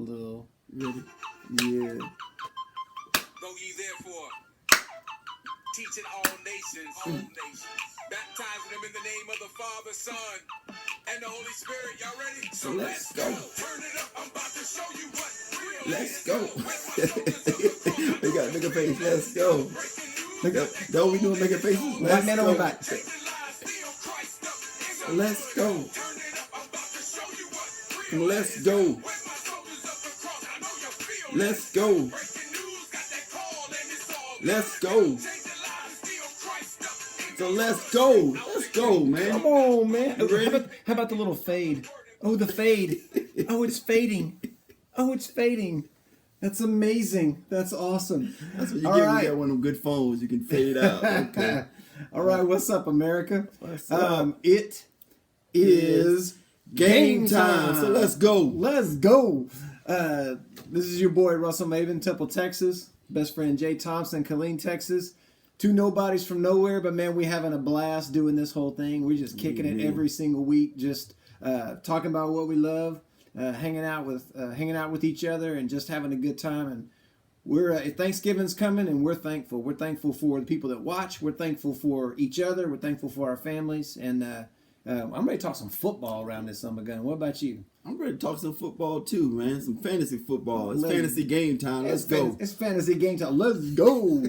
little. Ready? Yeah. Go ye therefore, teaching all nations, baptizing them in the name of the Father, Son, and the Holy Spirit. Y'all ready? So Let's go. Turn it up. I'm about to show you what real Let's is. go. They got nigga face. Let's go. Look up. That what we doing? Making faces. Let's Batman go. on back. Let's go. Let's go. Let's go. Let's go. So let's go. Let's go, man. Come on, man. You ready? How about the little fade? Oh, the fade. Oh, it's fading. Oh, it's fading. That's amazing. That's awesome. That's what you All get when right. you got one of them good phones. You can fade out. Okay. All right, what's up, America? What's up? It is Game time. So let's go. Let's go. This is your boy Russell Maven, Temple, Texas. Best friend Jay Thompson, Killeen, Texas. Two nobodies from nowhere, but man, we having a blast doing this whole thing. We're just kicking it every single week, just talking about what we love, hanging out with each other, and just having a good time. And we're Thanksgiving's coming, and we're thankful. We're thankful for the people that watch. We're thankful for each other. We're thankful for our families. And I'm ready to talk some football around this summer gun. What about you? I'm ready to talk some football too, man. Some fantasy football. It's Let's- fantasy game time. Let's go. It's fantasy game time. Let's go.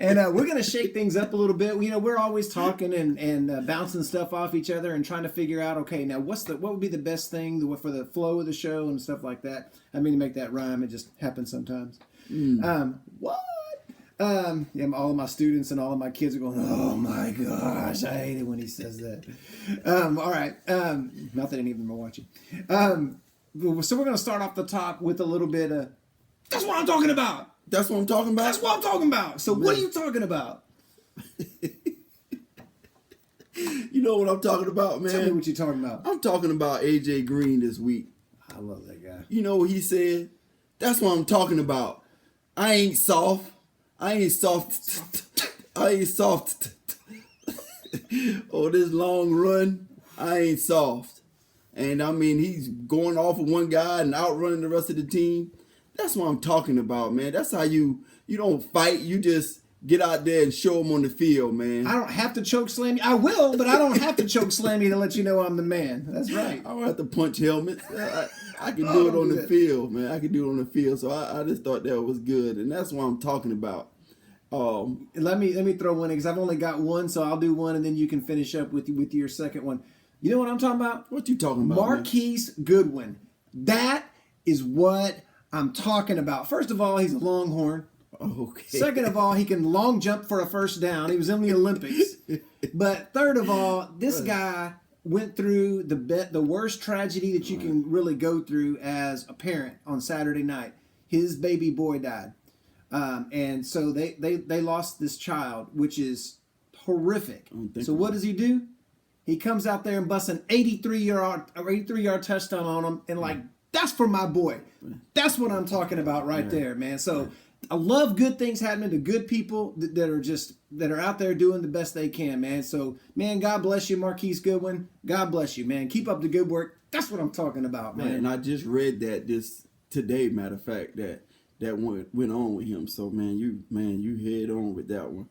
And we're going to shake things up a little bit. You know, we're always talking and bouncing stuff off each other and trying to figure out, okay, now what would be the best thing for the flow of the show and stuff like that. I mean, to make that rhyme, it just happens sometimes. What? Yeah, all of my students and all of my kids are going, oh my gosh, I hate it when he says that. All right. Not that any of them are watching. So we're going to start off the top with a little bit of, that's what I'm talking about. That's what I'm talking about. That's what I'm talking about. So what are you talking about? You know what I'm talking about, man? Tell me what you're talking about. I'm talking about AJ Green this week. I love that guy. You know what he said? That's what I'm talking about. I ain't soft. I ain't soft. I ain't soft. Oh, this long run, I ain't soft. And I mean, he's going off of one guy and outrunning the rest of the team. That's what I'm talking about, man. That's how you don't fight. You just get out there and show them on the field, man. I don't have to choke slam you. I will, but I don't have to choke slam you to let you know I'm the man. That's right. I don't have to punch helmets. I can do it on the field, man. I can do it on the field. So I just thought that was good, and that's what I'm talking about. Let me throw one in because I've only got one, so I'll do one, and then you can finish up with your second one. You know what I'm talking about? What you talking about, Marquise Goodwin. That is what I'm talking about. First of all, he's a Longhorn. Okay. Second of all, he can long jump for a first down. He was in the Olympics. But third of all, this guy went through the worst tragedy that you can really go through as a parent on Saturday night. His baby boy died. And so they lost this child, which is horrific. So what does he do? He comes out there and busts an 83-yard touchdown on him, and that's for my boy. That's what I'm talking about right there, man. So I love good things happening to good people that are out there doing the best they can, man. So, man, God bless you, Marquise Goodwin. God bless you, man. Keep up the good work. That's what I'm talking about, man. And I just read that today, matter of fact, that went on with him. So, man, you head on with that one.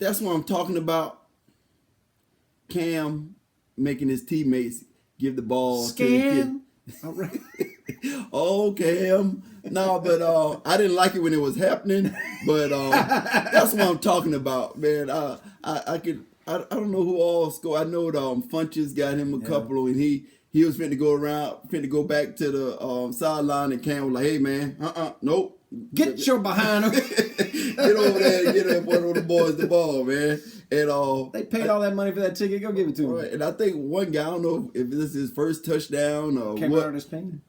That's what I'm talking about. Cam making his teammates give the ball to the kid. All right. Oh, Cam. No, but I didn't like it when it was happening. But that's what I'm talking about, man. I don't know who all scored. I know Funches got him a couple, and he was finna go back to the sideline, and Cam was like, "Hey, man, nope." Get your behind him. Get over there and get one of the boys the ball, man. And they paid all that money for that ticket. Go give it to him. Right, and I think one guy, I don't know if this is his first touchdown or Came what. out of his pain.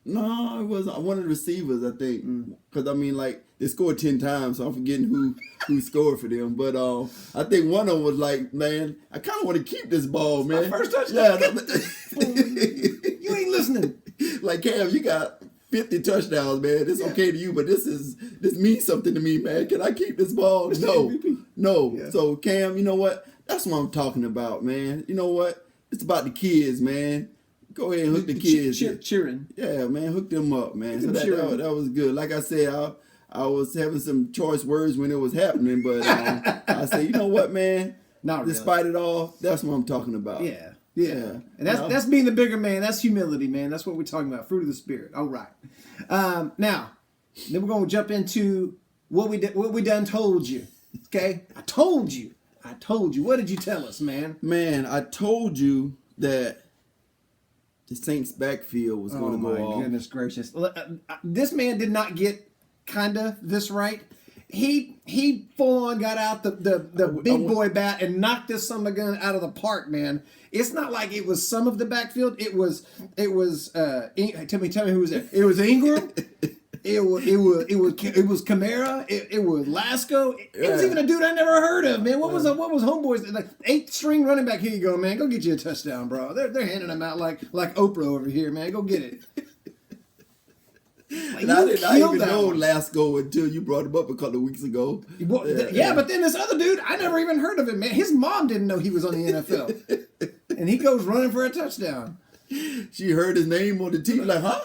No, it wasn't one of the receivers, I think. Because, I mean, they scored 10 times, so I'm forgetting who scored for them. But I think one of them was like, man, I kind of want to keep this ball, man. My first touchdown. Yeah. You ain't listening. Like, Cam, you got 50 touchdowns, man. It's okay to you, but this means something to me, man. Can I keep this ball? No. Yeah. So, Cam, you know what? That's what I'm talking about, man. You know what? It's about the kids, man. Go ahead and hook the kids. Cheering. Yeah, man, hook them up, man. So Cheering. that was good. Like I said, I was having some choice words when it was happening, but I said, you know what, man? Not really. Despite it all, that's what I'm talking about. Yeah. And that's being the bigger man. That's humility, man. That's what we're talking about. Fruit of the Spirit. All right. Now, then we're gonna jump into what we done told you. Okay? I told you. What did you tell us, man? Man, I told you that the Saints backfield was going to go off. Oh my goodness gracious! This man did not get this right. He full on got out the big boy bat and knocked this son of a gun out of the park, man. It's not like it was some of the backfield. It was. Tell me who was there. It was Ingram. It was Kamara. It was Lasco. It was even a dude I never heard of, man. What was homeboys like 8th string running back? Here you go, man. Go get you a touchdown, bro. They're handing them out like Oprah over here, man. Go get it. Like, I didn't even know Lasco until you brought him up a couple of weeks ago. But then this other dude, I never even heard of him, man. His mom didn't know he was on the NFL, and he goes running for a touchdown. She heard his name on the TV, like, huh?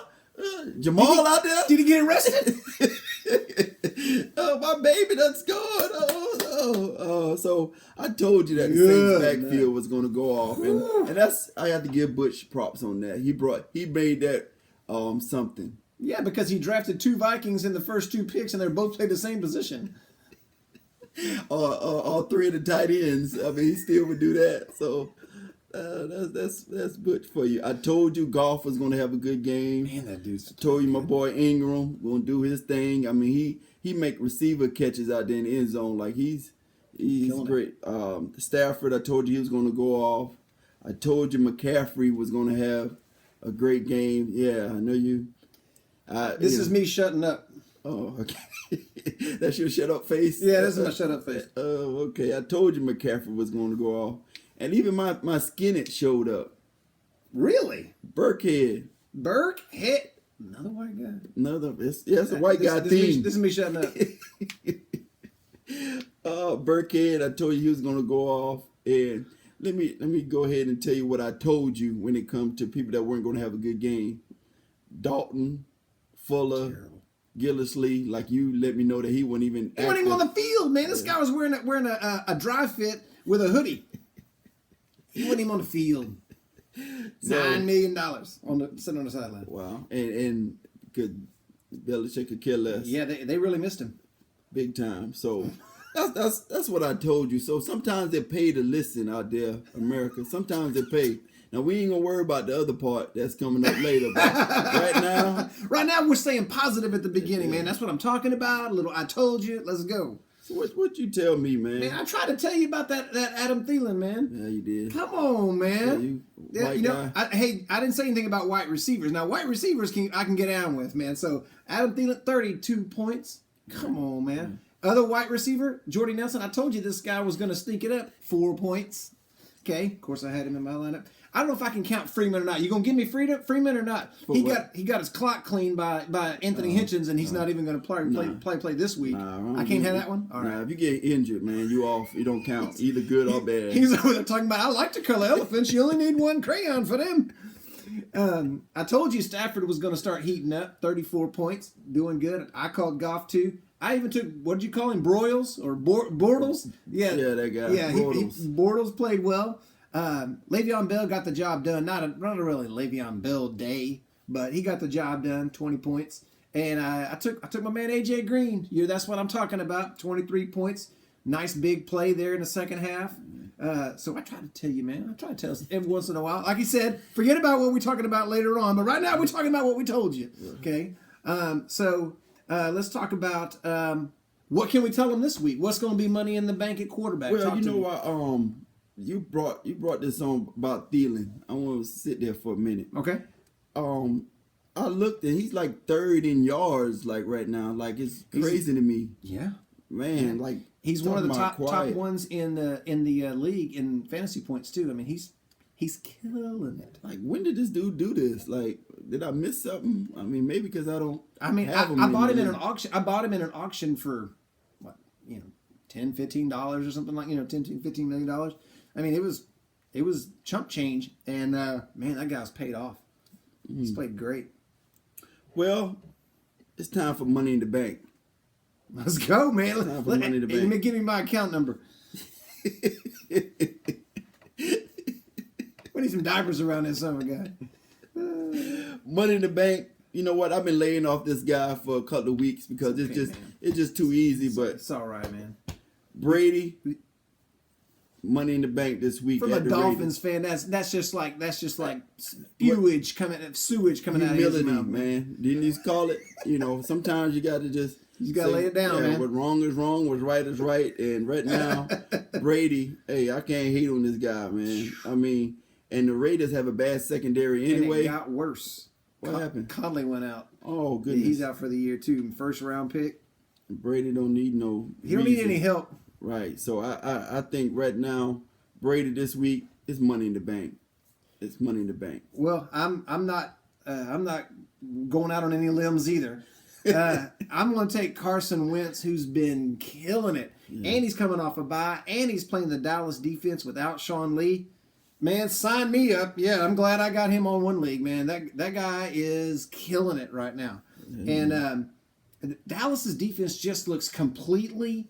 Jamal out there? Did he get arrested? Oh, my baby done scored. So I told you that the Saints backfield was going to go off. And that's, I have to give Butch props on that. He made that something. Yeah, because he drafted 2 Vikings in the first 2 picks, and they both played the same position. All 3 of the tight ends. I mean, he still would do that. So that's Butch for you. I told you Goff was going to have a good game. Man, that dude's. I told you my boy Ingram going to do his thing. I mean, he make receiver catches out there in the end zone. Like, he's great. Stafford, I told you he was going to go off. I told you McCaffrey was going to have a great game. Yeah, I know you. This is me shutting up. Oh, okay. That's your shut up face? Yeah, this is my shut up face. Oh, okay. I told you McCaffrey was going to go off. And even my Skinnett showed up. Really? Burkhead. Burkhead? Another white guy? It's a white guy theme. This is me shutting up. Burkhead, I told you he was going to go off. And let me go ahead and tell you what I told you when it comes to people that weren't going to have a good game. Dalton, Fuller, Gillislee, like you let me know that he wasn't even He wasn't even on the field, man. This guy was wearing a dry fit with a hoodie. He wasn't even on the field. $9 million sitting on the sideline. Wow. And could Belichick could kill less. Yeah, they really missed him. Big time. So that's what I told you. So sometimes they pay to listen out there, America. Sometimes they pay. Now, we ain't going to worry about the other part that's coming up later. But right now, we're staying positive at the beginning, man. That's what I'm talking about. A little I told you. Let's go. So what you tell me, man? Man, I tried to tell you about that Adam Thielen, man. Yeah, you did. Come on, man. Guy. I didn't say anything about wide receivers. Now, wide receivers I can get down with, man. So, Adam Thielen, 32 points. Come on, man. Other wide receiver, Jordy Nelson. I told you this guy was going to sneak it up. 4 points. Okay, of course I had him in my lineup. I don't know if I can count Freeman or not. You gonna give me Freeman or not? He got his clock cleaned by Anthony Hitchens, and he's not even gonna play this week. I can't have that one. All right. If you get injured, man, you off. You don't count, either good or bad. He's over there talking about I like to color elephants. You only need 1 crayon for them. I told you Stafford was gonna start heating up. 34 points, doing good. I called Goff too. I even took, what did you call him, Broyles or Bortles? Yeah, that guy. Yeah, Bortles played well. Le'Veon Bell got the job done. Not a really Le'Veon Bell day, but he got the job done. 20 points. And I took my man AJ Green. That's what I'm talking about. 23 points. Nice big play there in the second half. So I try to tell you, man. I try to tell us every once in a while. Like he said, forget about what we're talking about later on. But right now we're talking about what we told you. Okay. So let's talk about what can we tell them this week? What's going to be money in the bank at quarterback? Well, you know what? You brought this on about Thielen. I want to sit there for a minute. Okay. I looked and he's like 3rd in yards like right now. Like it's crazy to me. Yeah. Man, like he's one of the top ones in the league in fantasy points too. I mean, he's killing it. Like when did this dude do this? Like did I miss something? I mean, maybe because I don't. I bought him in an auction. I bought him in an auction for $10, $15 or something like $10, $15 million. I mean, it was it was chump change, and man, that guy's paid off. He's played great. Well, it's time for Money in the Bank. Let's go, man. Time for Money in the Bank. Give me my account number. We need some diapers around this summer, guy. Money in the Bank. You know what? I've been laying off this guy for a couple of weeks because it's just too easy. But It's all right, man. Brady, Money in the Bank this week. From a at the Dolphins Raiders. fan, that's just like sewage coming out of his Humility, mouth, man. Didn't you call it? You know, sometimes you got to just lay it down, man. What's wrong is wrong. What's right is right. And right now, Brady, hey, I can't hate on this guy, man. I mean, and the Raiders have a bad secondary anyway. And it got worse. What happened? Conley went out. Oh goodness, He's out for the year too. First round pick. Brady don't need no. He don't need any help. Right. So I think right now, Brady this week is Money in the Bank. It's Money in the Bank. Well, I'm not going out on any limbs either. I'm going to take Carson Wentz, who's been killing it, and he's coming off a bye, and he's playing the Dallas defense without Sean Lee. Man, sign me up. Yeah, I'm glad I got him on one league, man. That guy is killing it right now. And Dallas's defense just looks completely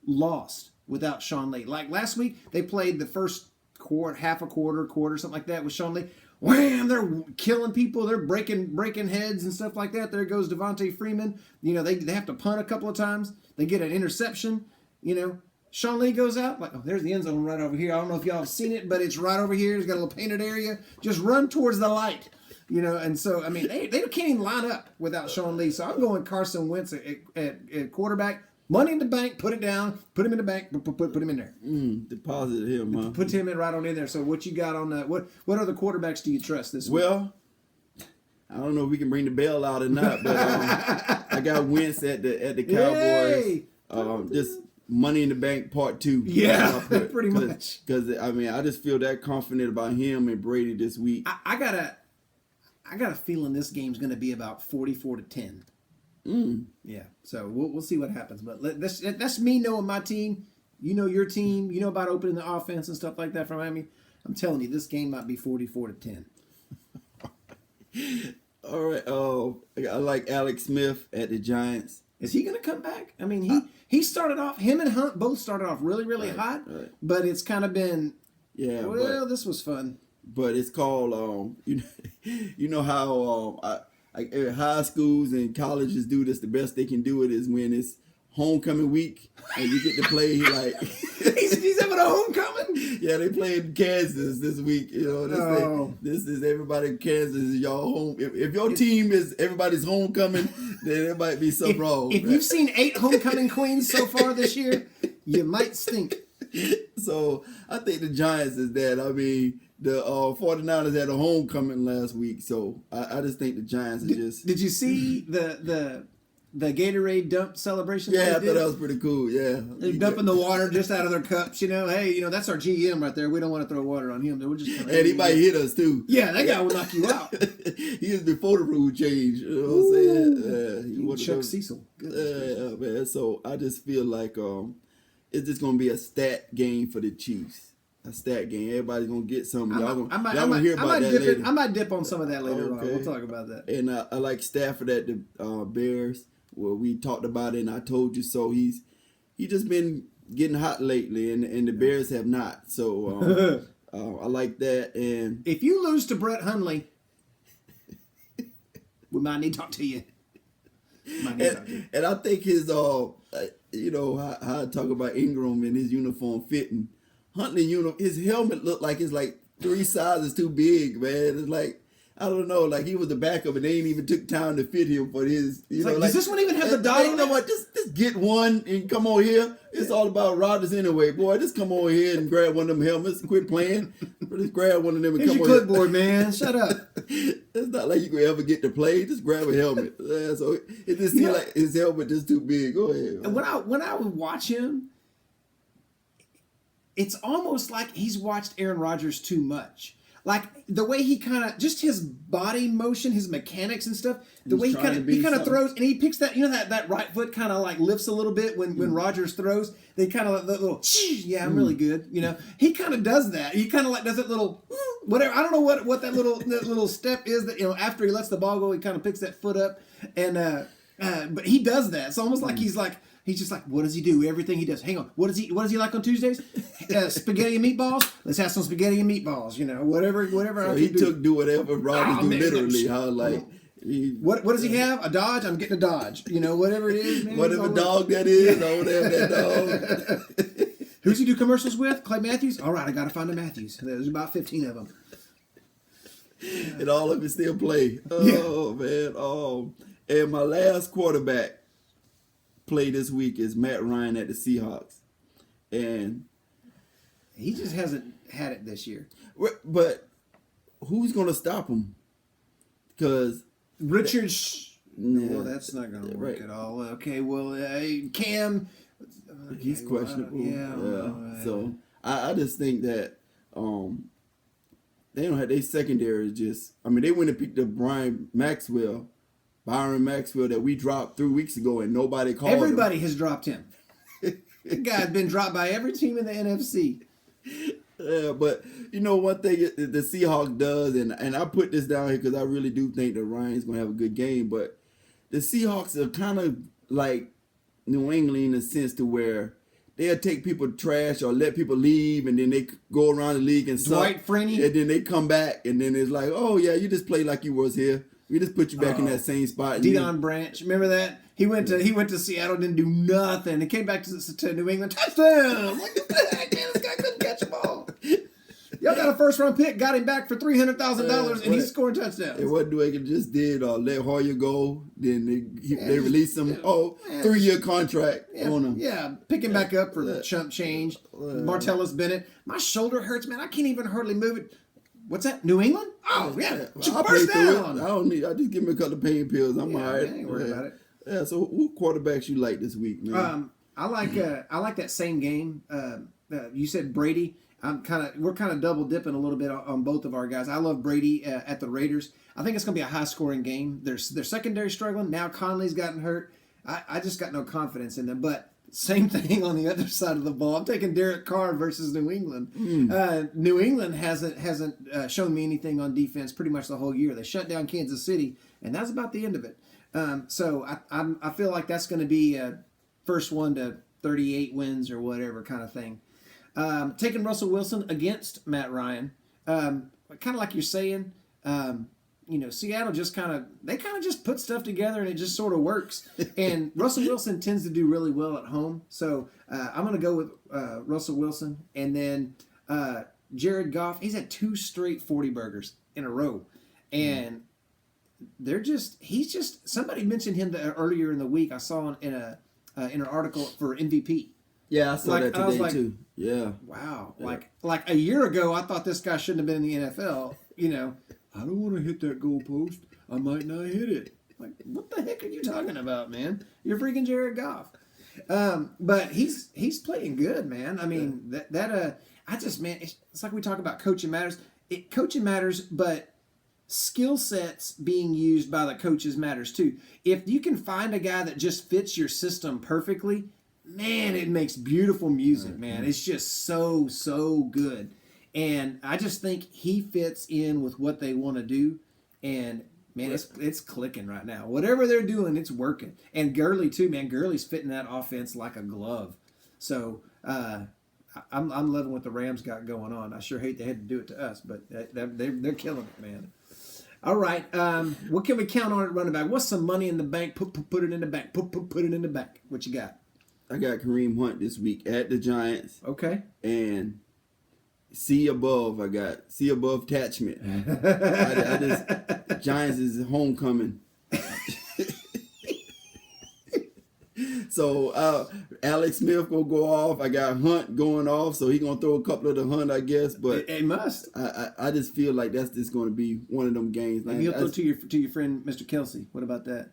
lost without Sean Lee. Like last week, they played the first quarter, half a quarter, something like that with Sean Lee. Wham! They're killing people. They're breaking heads and stuff like that. There goes Devontae Freeman. You know, they have to punt a couple of times. They get an interception. You know, Sean Lee goes out. Like, oh, there's the end zone right over here. I don't know if y'all have seen it, but it's right over here. It's got a little painted area. Just run towards the light. You know, and so, I mean, they can't even line up without Sean Lee. So I'm going Carson Wentz at quarterback. Money in the Bank, put it down, put him in the bank, put him in there. Deposit him, huh? Put him in right on in there. So what you got on that? What other quarterbacks do you trust this week? Well, I don't know if we can bring the bell out or not, but I got Wentz at the Cowboys. Just Money in the Bank Part 2. Yeah, pretty much. Because I mean, I just feel that confident about him and Brady this week. I got a feeling this game's going to be about 44-10. Yeah, so we'll see what happens. But that's me knowing my team. You know your team. You know about opening the offense and stuff like that from Miami. I'm telling you, this game might be 44-10. All right. I like Alex Smith at the Giants. Is he going to come back? I mean, he started off. Him and Hunt both started off really hot. Right. But it's kind of been. Yeah. Well, this was fun. But it's called. You know how high schools and colleges do this. The best they can do it is when it's homecoming week and you get to play like he's having a homecoming. Yeah, they played Kansas this week. You know, this is everybody in Kansas is y'all home. If your team is everybody's homecoming, then there might be something wrong. If you've seen 8 homecoming queens so far this year, you might stink. So I think the Giants is that. I mean, the 49ers had a homecoming last week, so I just think the Giants are just. Did you see the Gatorade dump celebration? Yeah, I thought that was pretty cool. Yeah, they're dumping the water just out of their cups. You know, hey, that's our GM right there. We don't want to throw water on him. We're just. And he might hit us too. Yeah, that guy will knock you out. He is before the rule change. You know what I'm saying? Chuck Cecil. Yeah, man. So I just feel like it's just gonna be a stat game for the Chiefs. A stat game. Everybody's gonna get something. Y'all gonna hear about that later. I might dip on some of that later on. We'll talk about that. And I like Stafford at the Bears. Well, we talked about it, and I told you so. He just been getting hot lately, and the Bears have not. So I like that. And if you lose to Brett Hundley, we might need to talk to you. And I think his how I talk about Ingram and his uniform fitting. Huntley his helmet looked like it's like 3 sizes too big, man. It's like, I don't know, like he was the backup and they ain't even took time to fit him for his. Does this one even have the dot on it? You know what? Just get one and come on here. It's all about Rodgers anyway, boy. Just come on here and grab one of them helmets and quit playing. Just grab one of them and Here's come your on clipboard, man. Shut up. It's not like you could ever get to play. Just grab a helmet. So it just seems like his helmet is too big. Go ahead. And when I would watch him, it's almost like he's watched Aaron Rodgers too much. like the way he kind of, just his body motion, his mechanics and stuff, the way he kind of throws, and he picks that, that right foot kind of like lifts a little bit when Rodgers throws. They kind of like that little, yeah, I'm really good. He kind of does that. He kind of like does that little, whatever. I don't know what that little step is that, after he lets the ball go, he kind of picks that foot up, and but he does that. It's almost like he's just like, what does he do? Everything he does. Hang on. What does he like on Tuesdays? Spaghetti and meatballs? Let's have some spaghetti and meatballs. Whatever. So he do whatever Rodgers do, literally. What does he have? A Dodge? I'm getting a Dodge. Whatever it is. Man, whatever dog that is, or whatever that dog. Who's he do commercials with? Clay Matthews? All right, I got to find a Matthews. There's about 15 of them. And all of it still play. Oh, man. Oh. And my last quarterback play this week is Matt Ryan at the Seahawks. And he just hasn't had it this year. But who's going to stop him? Because well, that's not going to work at all. Okay, well, Cam, he's questionable. So I just think that they don't have their secondary. They went and picked up Byron Maxwell that we dropped 3 weeks ago, and nobody called him. Everybody has dropped him. The guy's been dropped by every team in the NFC. Yeah, but one thing the Seahawks does, and I put this down here because I really do think that Ryan's going to have a good game, but the Seahawks are kind of like New England in a sense to where they'll take people trash or let people leave, and then they go around the league and suck. Dwight Freeney. And then they come back, and then it's like, oh, yeah, you just play like you was here. We just put you back in that same spot. Deion Branch, remember that? He went to Seattle, didn't do nothing. He came back to New England, touchdown! What the heck, man? This guy couldn't catch a ball. Y'all got a first-round pick, got him back for $300,000, and he's scoring touchdowns. And what Dwayne just did, let Hoyer go, then they released him. 3-year contract on him. Yeah, pick him back up for chump change. Martellus Bennett. My shoulder hurts, man. I can't even hardly move it. What's that? New England? Oh, yeah. I'll play through it. I just give me a couple of pain pills. I'm all right. I ain't worried about it. Yeah, so who quarterbacks you like this week, man? I like that same game. You said Brady. We're kind of double dipping a little bit on both of our guys. I love Brady at the Raiders. I think it's going to be a high scoring game. Their secondary struggling. Now Conley's gotten hurt. I just got no confidence in them. But same thing on the other side of the ball. I'm taking Derek Carr versus New England. New England hasn't shown me anything on defense pretty much the whole year. They shut down Kansas City, and that's about the end of it. So I feel like that's going to be a first one to 38 wins or whatever kind of thing. Taking Russell Wilson against Matt Ryan. Kind of like you're saying, Seattle just kind of just put stuff together and it just sort of works. And Russell Wilson tends to do really well at home. So I'm going to go with Russell Wilson. And then Jared Goff, he's had 2 straight 40 burgers in a row. And somebody mentioned him earlier in the week. I saw in an article for MVP. Yeah, I saw that today too. Yeah. Wow. Yeah. Like a year ago, I thought this guy shouldn't have been in the NFL. I don't want to hit that goalpost. I might not hit it. Like, what the heck are you talking about, man? You're freaking Jared Goff. But he's playing good, man. I mean, it's like we talk about coaching matters. Coaching matters, but skill sets being used by the coaches matters too. If you can find a guy that just fits your system perfectly, man, it makes beautiful music, man. It's just so good. And I just think he fits in with what they want to do. And, man, it's clicking right now. Whatever they're doing, it's working. And Gurley, too, man. Gurley's fitting that offense like a glove. So I'm loving what the Rams got going on. I sure hate they had to do it to us, but they're killing it, man. All right. What can we count on at running back? What's some money in the bank? Put it in the bank. Put it in the bank. What you got? I got Kareem Hunt this week at the Giants. Okay. And C above attachment. Giants is homecoming. So Alex Smith will go off. I got Hunt going off, so he gonna throw a couple of the Hunt, I guess. But it must. I just feel like that's just gonna be one of them games. Maybe you'll throw to your friend Mr. Kelsey. What about that?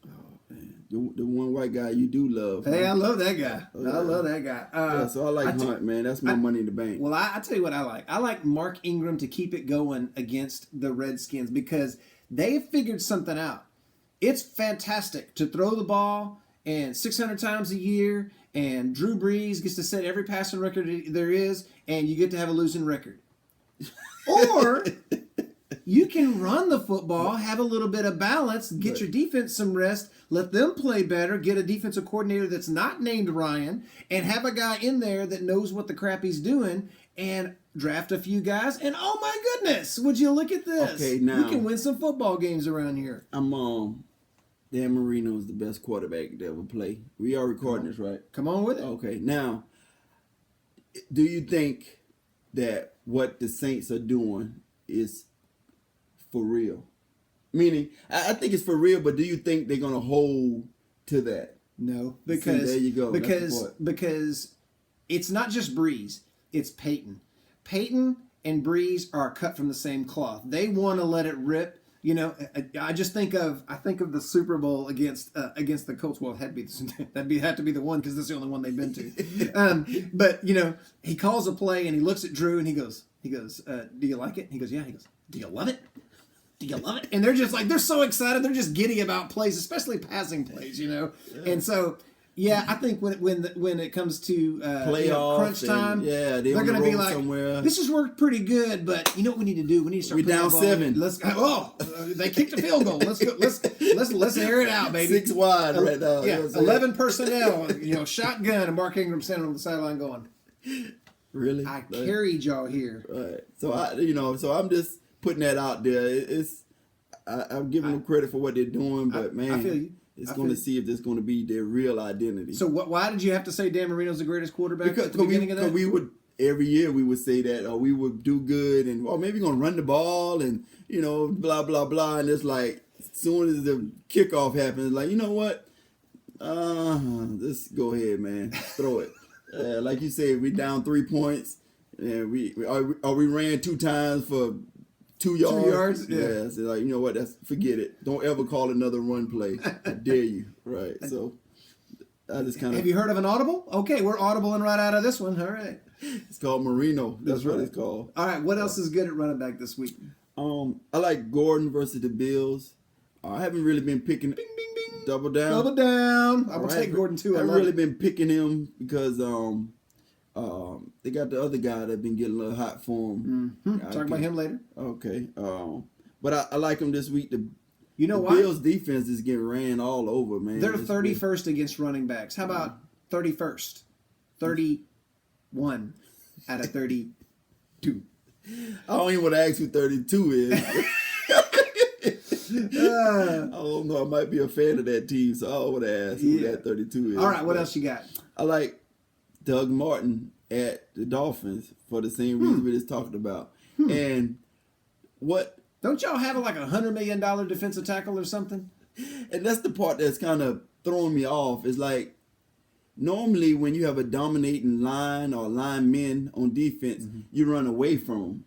Oh man, the one white guy you do love. Hey, huh? I love that guy. Oh, yeah. I love that guy. Yeah, so I like Hunt, man. That's my money in the bank. Well, I tell you what I like. I like Mark Ingram to keep it going against the Redskins because they figured something out. It's fantastic to throw the ball and 600 times a year, and Drew Brees gets to set every passing record there is, and you get to have a losing record. Or you can run the football, have a little bit of balance, get your defense some rest, let them play better, get a defensive coordinator that's not named Ryan, and have a guy in there that knows what the crap he's doing, and draft a few guys. And oh my goodness, would you look at this? Okay, now we can win some football games around here. Dan Marino is the best quarterback to ever play. We are recording this, right? Come on with it. Okay, now, do you think that what the Saints are doing is for real? Meaning, I think it's for real, but do you think they're going to hold to that? No, because there you go. Because it's not just Breeze, it's Peyton. Peyton and Breeze are cut from the same cloth. They want to let it rip. You know, I think of the Super Bowl against the Colts. Well, had to be the one because that's the only one they've been to. But you know, he calls a play and he looks at Drew and he goes, "Do you like it?" He goes, "Yeah." He goes, "Do you love it? Do you love it?" And they're just like they're so excited. They're just giddy about plays, especially passing plays. You know, and so. Yeah, I think when it comes to playoffs, crunch time, they're going to be like, somewhere. "This has worked pretty good, but you know what we need to do? We need to start. We're down 7. Let's go. Oh, they kicked a field goal. Let's go. Let's air it out, baby. 6 wide right now. Yeah, 11 personnel. You know, shotgun, and Mark Ingram standing on the sideline going, "Really? I carried y'all here." Right. So I'm just putting that out there. I'm giving them credit for what they're doing, but man, I feel you. It's going to see if this is going to be their real identity. So why did you have to say Dan Marino's the greatest quarterback at the beginning of that? Because we would every year we would say that, or we would do good, and maybe we're going to run the ball, and blah blah blah, and it's like as soon as the kickoff happens, it's like, you know what? Just go ahead, man, throw it. Like you said, we down 3 points, and we ran 2 times for 2 yards. 2 yards? Yeah. So like, you know what? Forget it. Don't ever call another run play. I dare you. Right. So I just kind of. Have you heard of an audible? Okay, we're audibling right out of this one. All right. It's called Marino. That's what it's called. All right. What else is good at running back this week? I like Gordon versus the Bills. I haven't really been picking. Bing, bing, bing. Double down. Double down. I'm gonna take Gordon too. I haven't really been picking him because they got the other guy that's been getting a little hot for him. Mm-hmm. Talk about him later. Okay. But I like him this week. The why? Bills defense is getting ran all over, man. They're 31st against running backs. How about 31st? 31 out of 32. I don't even want to ask who 32 is. I don't know. I might be a fan of that team, so I don't want to ask who that 32 is. All right, what else you got? I like Doug Martin at the Dolphins for the same reason we just talked about. And what? Don't y'all have like $100 million defensive tackle or something? And that's the part that's kind of throwing me off. Is like normally when you have a dominating line or linemen on defense, you run away from them.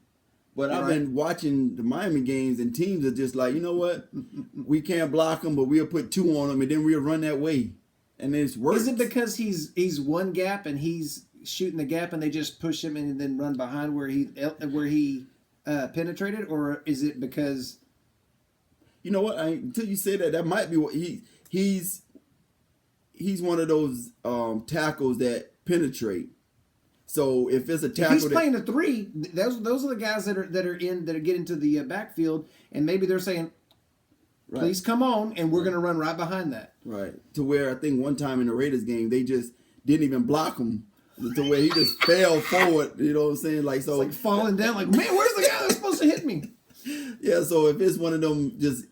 But I've been watching the Miami games, and teams are just like, you know what? We can't block them, but we'll put 2 on them, and then we'll run that way. And it's worse. Is it because he's one gap and he's shooting the gap, and they just push him and then run behind where he penetrated, or is it because? You know what? Until you say that, that might be what he's one of those tackles that penetrate. So if it's a tackle, if he's playing a 3, those are the guys that are getting into the backfield, and maybe they're saying, "Please come on," and we're going to run right behind that. Right. To where I think one time in the Raiders game they just didn't even block him, to where he just fell forward. You know what I'm saying? Like so, it's like falling down. Like, man, where's the guy that's supposed to hit me? Yeah. So if it's one of them just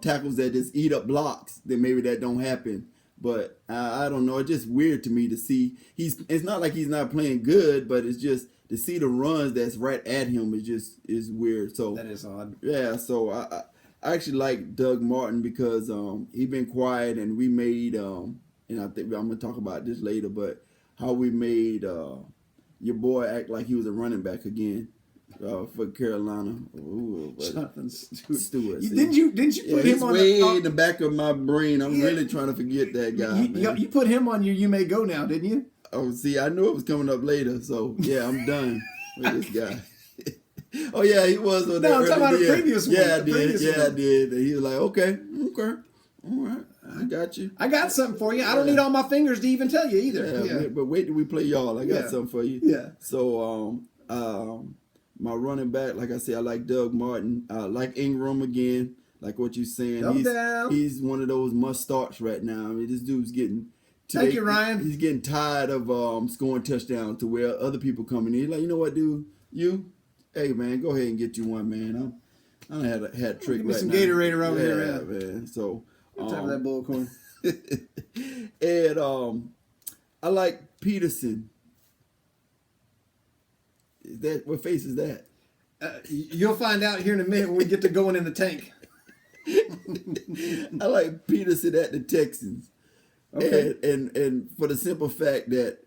tackles that just eat up blocks, then maybe that don't happen. But I don't know. It's just weird to me to see. It's not like he's not playing good, but it's just to see the runs that's right at him is weird. So that is odd. Yeah. So I actually like Doug Martin because he been quiet, and we made and I think I'm gonna talk about this later, but how we made your boy act like he was a running back again. for Carolina. Ooh, Jonathan Stewart. Didn't you put he's him on way in the back of my brain. I'm really trying to forget that guy. You put him on your You May Go Now, didn't you? Oh, see, I knew it was coming up later, so yeah, I'm done with this guy. Oh yeah, he was on that. No, I'm talking about the year. previous one. Yeah, I the did. previous Yeah, one. I did. And he was like, okay, all right, I got you. I got something for you. I don't need all my fingers to even tell you either. Yeah. But wait till we play y'all. I got something for you. Yeah. So my running back, like I said, I like Doug Martin. I like Ingram again. Like what you're saying. He's one of those must starts right now. I mean, this dude's getting. Thank you, Ryan. He's getting tired of scoring touchdowns to where other people coming in. He's like, you know what, dude? Hey man, go ahead and get you one, man. I had a trick. Give me right some now. Gatorade over here, yeah, man. So time for that bullcorn. and I like Peterson. What face is that? You'll find out here in a minute when we get to going in the tank. I like Peterson at the Texans. Okay. And for the simple fact that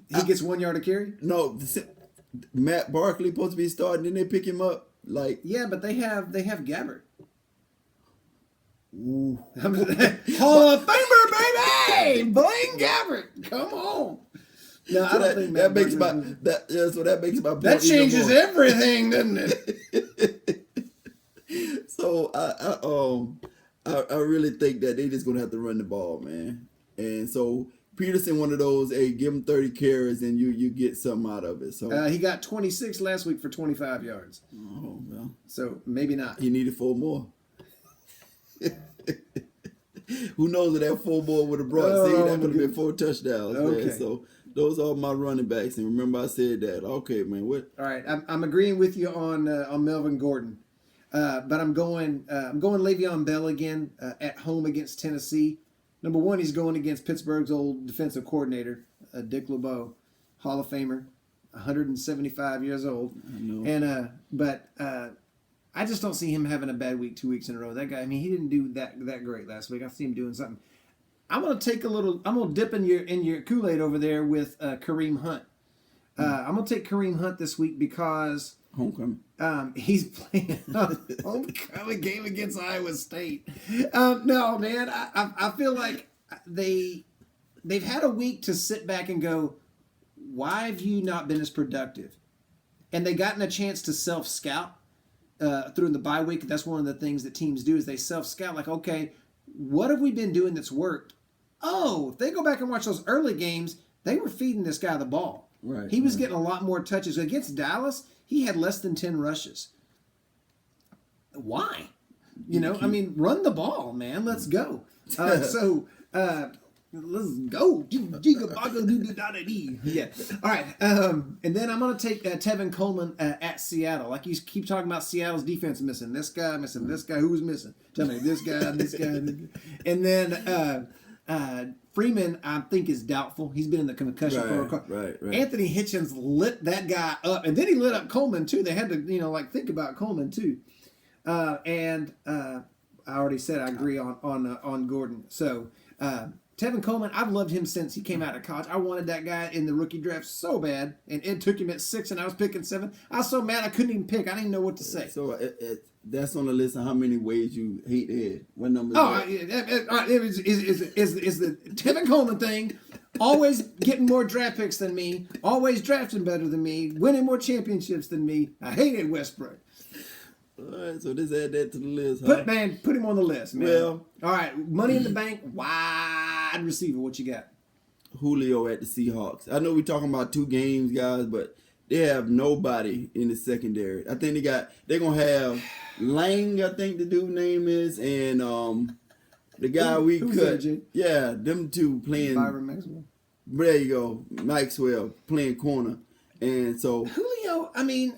he gets 1 yard to carry? No, Matt Barkley supposed to be starting, then they pick him up. Like, yeah, but they have Gabbert. Ooh. Hall of Famer, baby! Blaine Gabbert. Come on. No, I don't think that makes my that makes my point that changes even more. everything, doesn't it? So I really think that they just gonna have to run the ball, man. And so Peterson, one of those, hey, give him 30 carries and you get something out of it. So he got 26 last week for 25 yards. Oh well. So maybe not. He needed 4 more. Who knows what that 4 more would have brought? See, that could have been 4 touchdowns, okay. Man. So those are my running backs. And remember I said that. Okay, man. What? All right, I'm agreeing with you on Melvin Gordon. But I'm going Le'Veon Bell again at home against Tennessee. Number one, he's going against Pittsburgh's old defensive coordinator, Dick LeBeau, Hall of Famer, 175 years old. I know. And but I just don't see him having a bad week 2 weeks in a row. That guy, I mean, he didn't do that great last week. I see him doing something. I'm gonna dip in your Kool-Aid over there with Kareem Hunt. I'm gonna take Kareem Hunt this week because Homecoming. He's playing a homecoming game against Iowa State. No, man, I feel like they've had a week to sit back and go, why have you not been as productive? And they gotten a chance to self-scout through the bye week. That's one of the things that teams do is they self-scout. Like, okay, what have we been doing that's worked? Oh, if they go back and watch those early games, they were feeding this guy the ball. Right. He was getting a lot more touches. Against Dallas, he had less than 10 rushes. Why? I mean, run the ball, man. Let's go. Let's go. Yeah. All right. And then I'm going to take Tevin Coleman at Seattle. Like you keep talking about Seattle's defense missing this guy, missing this guy. Who's missing? Tell me this guy, this guy. And then Freeman, I think, is doubtful. He's been in the concussion protocol. Right. Anthony Hitchens lit that guy up, and then he lit up Coleman too. They had to, think about Coleman too. And I already said I agree on Gordon. So Tevin Coleman, I've loved him since he came out of college. I wanted that guy in the rookie draft so bad, and Ed took him at 6, and I was picking 7. I was so mad I couldn't even pick. I didn't even know what to say. So that's on the list of how many ways you hate Ed. What number? Is the Tevin Coleman thing. Always getting more draft picks than me. Always drafting better than me. Winning more championships than me. I hated Westbrook. All right, so just add that to the list. Put him on the list, man. Well, all right, Money in the Bank, wide receiver. What you got? Julio at the Seahawks. I know we're talking about 2 games, guys, but they have nobody in the secondary. I think they're gonna have Lang, I think the dude name is, and the guy we who's cut. that, yeah, them 2 playing. Byron Maxwell. There you go, Maxwell playing corner, and so Julio. I mean.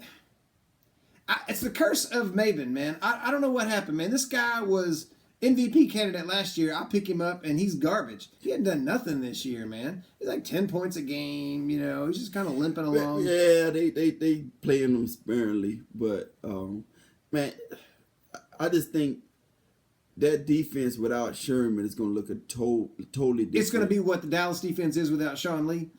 It's the curse of Maven, man. I don't know what happened, man. This guy was MVP candidate last year. I pick him up, and he's garbage. He hadn't done nothing this year, man. He's like 10 points a game. He's just kind of limping along. Yeah, they playing them sparingly, but man, I just think that defense without Sherman is going to look totally different. It's going to be what the Dallas defense is without Sean Lee.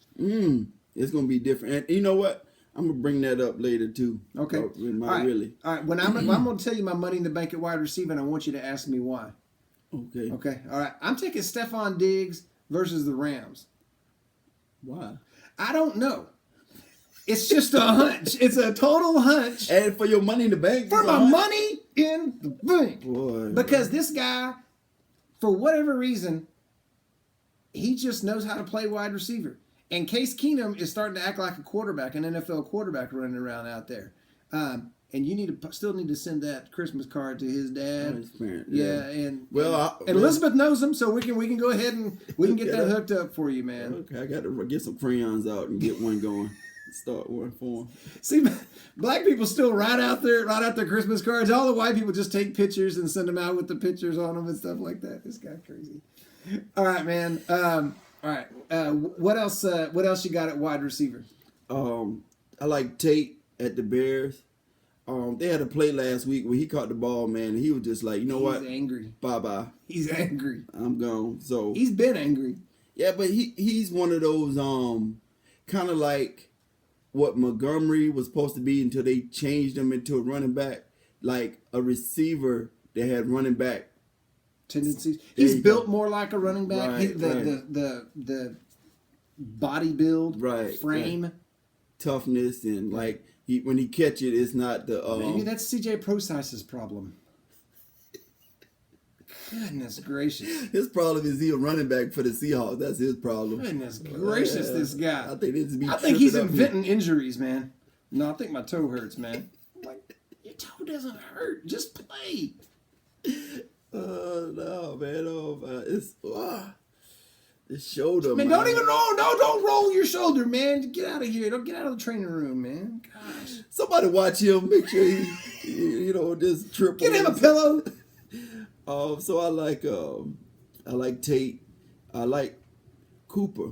It's going to be different, and you know what? I'm gonna bring that up later too. Okay. With my All right. really. All right. When I'm going to tell you my money in the bank at wide receiver, and I want you to ask me why. Okay. Okay. All right. I'm taking Stephon Diggs versus the Rams. Why? I don't know. It's just a hunch. It's a total hunch. And for your money in the bank. For my money in the bank. Boy. Because this guy, for whatever reason, he just knows how to play wide receiver. And Case Keenum is starting to act like a quarterback, an NFL quarterback running around out there. And you still need to send that Christmas card to his dad. His parent, yeah, and Elizabeth knows him, so we can go ahead and we can get that hooked up for you, man. Okay, I got to get some crayons out and get one going. Start one for him. See, black people still write out their Christmas cards. All the white people just take pictures and send them out with the pictures on them and stuff like that. This guy's crazy. All right, man. All right. What else? What else you got at wide receiver? I like Tate at the Bears. They had a play last week where he caught the ball, man. And he was just like, you know what? He's angry. Bye-bye. He's angry. I'm gone. So he's been angry. Yeah, but he's one of those kind of like what Montgomery was supposed to be until they changed him into a running back, like a receiver that had running back tendencies. He's built more like a running back. Right, the body build, frame, toughness, and like when he catch it, it's not the. Maybe that's CJ Prosise's problem. Goodness gracious! His problem is he a running back for the Seahawks. That's his problem. Goodness gracious, this guy. I think he's inventing injuries, man. No, I think my toe hurts, man. Like, your toe doesn't hurt. Just play. No, man. Oh, man. It's the shoulder, man. Don't even roll. No, don't roll your shoulder, man. Get out of here. Don't get out of the training room, man. Gosh. Somebody watch him. Make sure he just triple. Get him a pillow. So I like Tate. I like Cooper.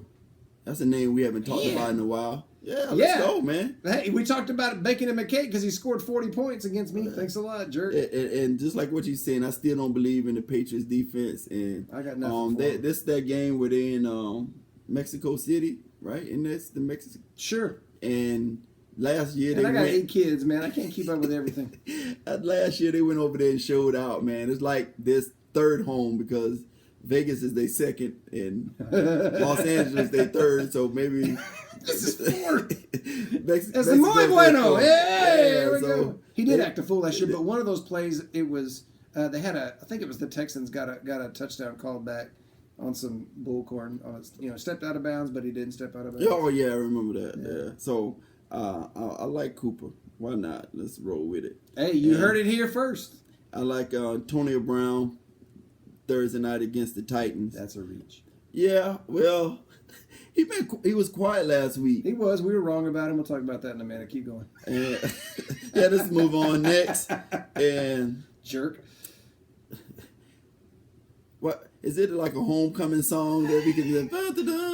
That's a name we haven't talked about in a while. Yeah, let's go, man. Hey, we talked about baking him a cake because he scored 40 points against me. Thanks a lot, jerk. And just like what you're saying, I still don't believe in the Patriots defense. And I got nothing. This that game where they in Mexico City, right? And that's the Mexico. Sure. And last year I got 8 kids, man. I can't keep up with everything. Last year they went over there and showed out, man. It's like this third home because Vegas is their second and Los Angeles their third. So maybe this is fourth. It's muy bueno. Hey, here we so go. He did act a fool last year, but one of those plays, it was they had I think it was the Texans got a touchdown called back on some bullcorn. Stepped out of bounds, but he didn't step out of bounds. Oh yeah, I remember that. Yeah. So I like Cooper. Why not? Let's roll with it. Hey, you heard it here first. I like Antonio Brown Thursday night against the Titans. That's a reach. Yeah, well, he was quiet last week. He was. We were wrong about him. We'll talk about that in a minute. Keep going. Let's move on next. And jerk. What is it like a homecoming song that we can?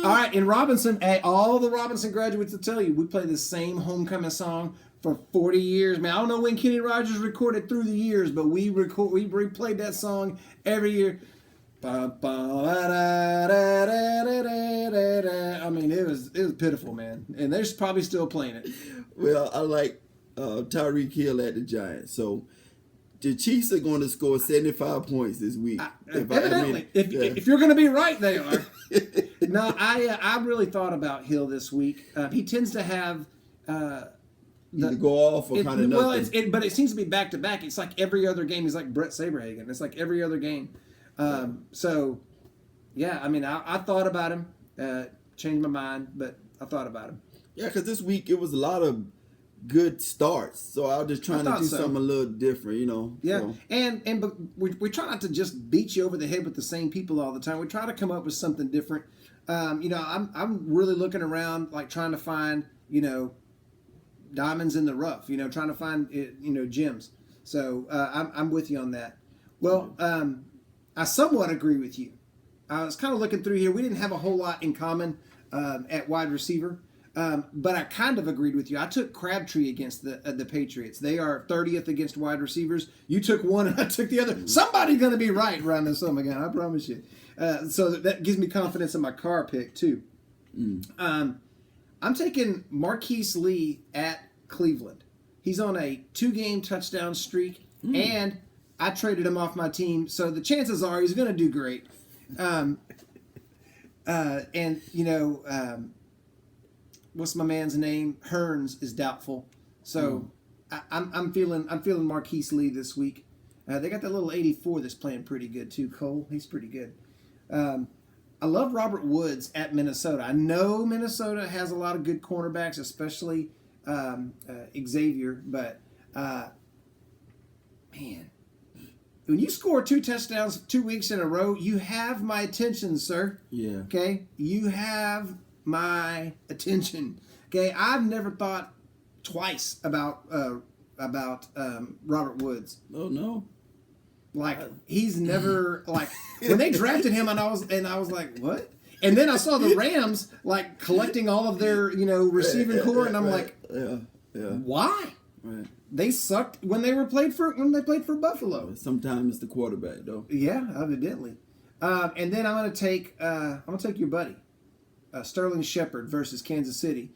All right, in Robinson, hey, all the Robinson graduates will tell you we play the same homecoming song for 40 years, man. I don't know when Kenny Rogers recorded through the years, but we replayed that song every year. I mean, it was pitiful, man, and they're probably still playing it. Well, I like Tyreek Hill at the Giants, so the Chiefs are going to score 75 points this week. Evidently, if you're going to be right, they are. No, I really thought about Hill this week. He tends to have either go off or kind of nothing. Well, but it seems to be back to back. It's like every other game. He's like Brett Saberhagen. It's like every other game. So, yeah, I mean, I thought about him. Changed my mind, but I thought about him. Yeah, because this week it was a lot of good starts. So I was just trying to do something a little different, Yeah, so. and we try not to just beat you over the head with the same people all the time. We try to come up with something different. I'm really looking around, like trying to find, diamonds in the rough. Trying to find, gems. So I'm with you on that. Well, I somewhat agree with you. I was kind of looking through here. We didn't have a whole lot in common at wide receiver. But I kind of agreed with you. I took Crabtree against the Patriots. They are 30th against wide receivers. You took one and I took the other. Somebody's going to be right around this sum again, I promise you. So that gives me confidence in my car pick, too. I'm taking Marquise Lee at Cleveland. He's on a 2-game touchdown streak, and I traded him off my team, so the chances are he's going to do great. And what's my man's name? Hearns is doubtful, so I'm feeling Marquise Lee this week. They got that little 84 that's playing pretty good too. Cole, he's pretty good. I love Robert Woods at Minnesota. I know Minnesota has a lot of good cornerbacks, especially Xavier, but man, when you score 2 touchdowns 2 weeks in a row, you have my attention, sir. Yeah. Okay? You have my attention. Okay? I've never thought twice about Robert Woods. Oh no. Like he's never like when they drafted him, and I was like, what? And then I saw the Rams like collecting all of their receiving core, and I'm like, why? Right. They sucked when they played for Buffalo. Sometimes it's the quarterback though. Yeah, evidently. And then I'm gonna take your buddy, Sterling Shepard versus Kansas City.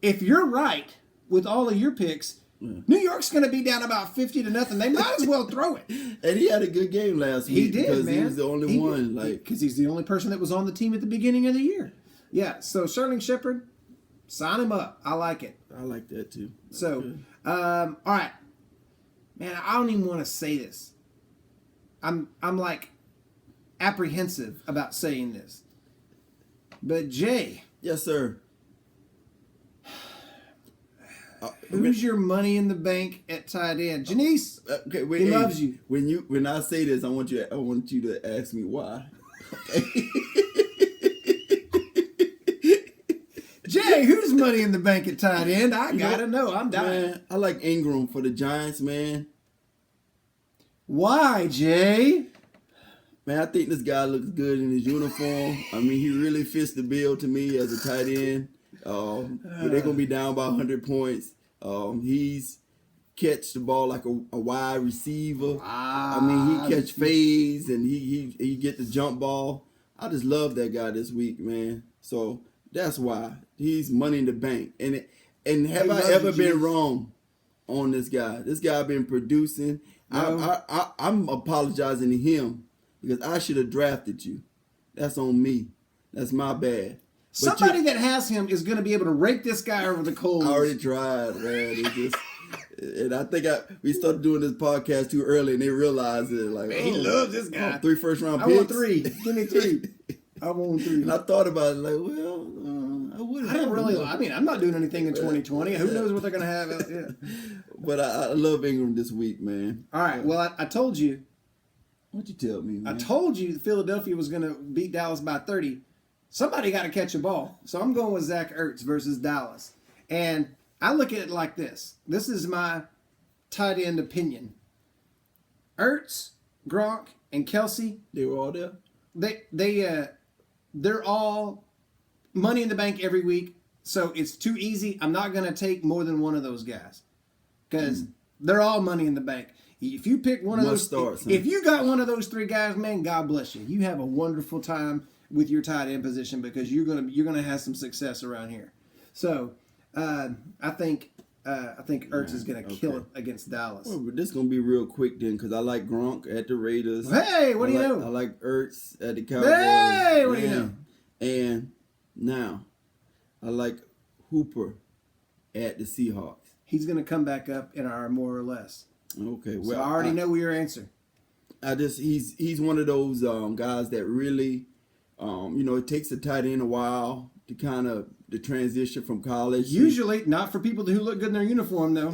If you're right with all of your picks, New York's going to be down about 50-0. They might as well throw it. And he had a good game last week. He did, because man. He was the only one. Because he's the only person that was on the team at the beginning of the year. Yeah, so Sterling Shepard, sign him up. I like it. I like that too. That's so, good. All right. Man, I don't even want to say this. I'm like apprehensive about saying this. But Jay. Yes, sir. Who's your money in the bank at tight end? Janice. Okay, wait, he loves you. When I say this, I want you to ask me why. Okay. Jay, who's money in the bank at tight end? I gotta know. I'm dying. Man, I like Ingram for the Giants, man. Why, Jay? Man, I think this guy looks good in his uniform. I mean, he really fits the bill to me as a tight end. But they're gonna be down by 100 points. He's catch the ball like a wide receiver. I mean, he catch fades and he get the jump ball. I just love that guy this week, man. So that's why he's money in the bank. And have I ever been wrong on this guy? This guy been producing. No. I'm apologizing to him because I should have drafted you. That's on me. That's my bad. Somebody that has him is going to be able to rake this guy over the coals. I already tried, man. And I think we started doing this podcast too early, and they realized it. Like, man, he loves this guy. 3 first-round picks. I want 3. Give me 3. I want 3. And I thought about it, like, well, I would. I don't really. I mean, I'm not doing anything in 2020. Who knows what they're going to have? But I love Ingram this week, man. All right. Well, I told you. What'd you tell me, man? I told you Philadelphia was going to beat Dallas by 30. Somebody got to catch a ball. So I'm going with Zach Ertz versus Dallas. And I look at it like this. This is my tight end opinion. Ertz, Gronk, and Kelsey. They were all there? They're all money in the bank every week. So it's too easy. I'm not going to take more than one of those guys. Because they're all money in the bank. If you pick one of those, if you got one of those 3 guys, man, God bless you. You have a wonderful time with your tight end position because you're gonna have some success around here. So I think Ertz is gonna kill it against Dallas. Well, but this is gonna be real quick then because I like Gronk at the Raiders. Hey, what do you know? I like Ertz at the Cowboys. Hey, what do you know? And now I like Hooper at the Seahawks. He's gonna come back up in our more or less. Okay, well, so I already know your answer. He's one of those guys that really, it takes a tight end a while to kind of the transition from college. Usually, not for people who look good in their uniform, though.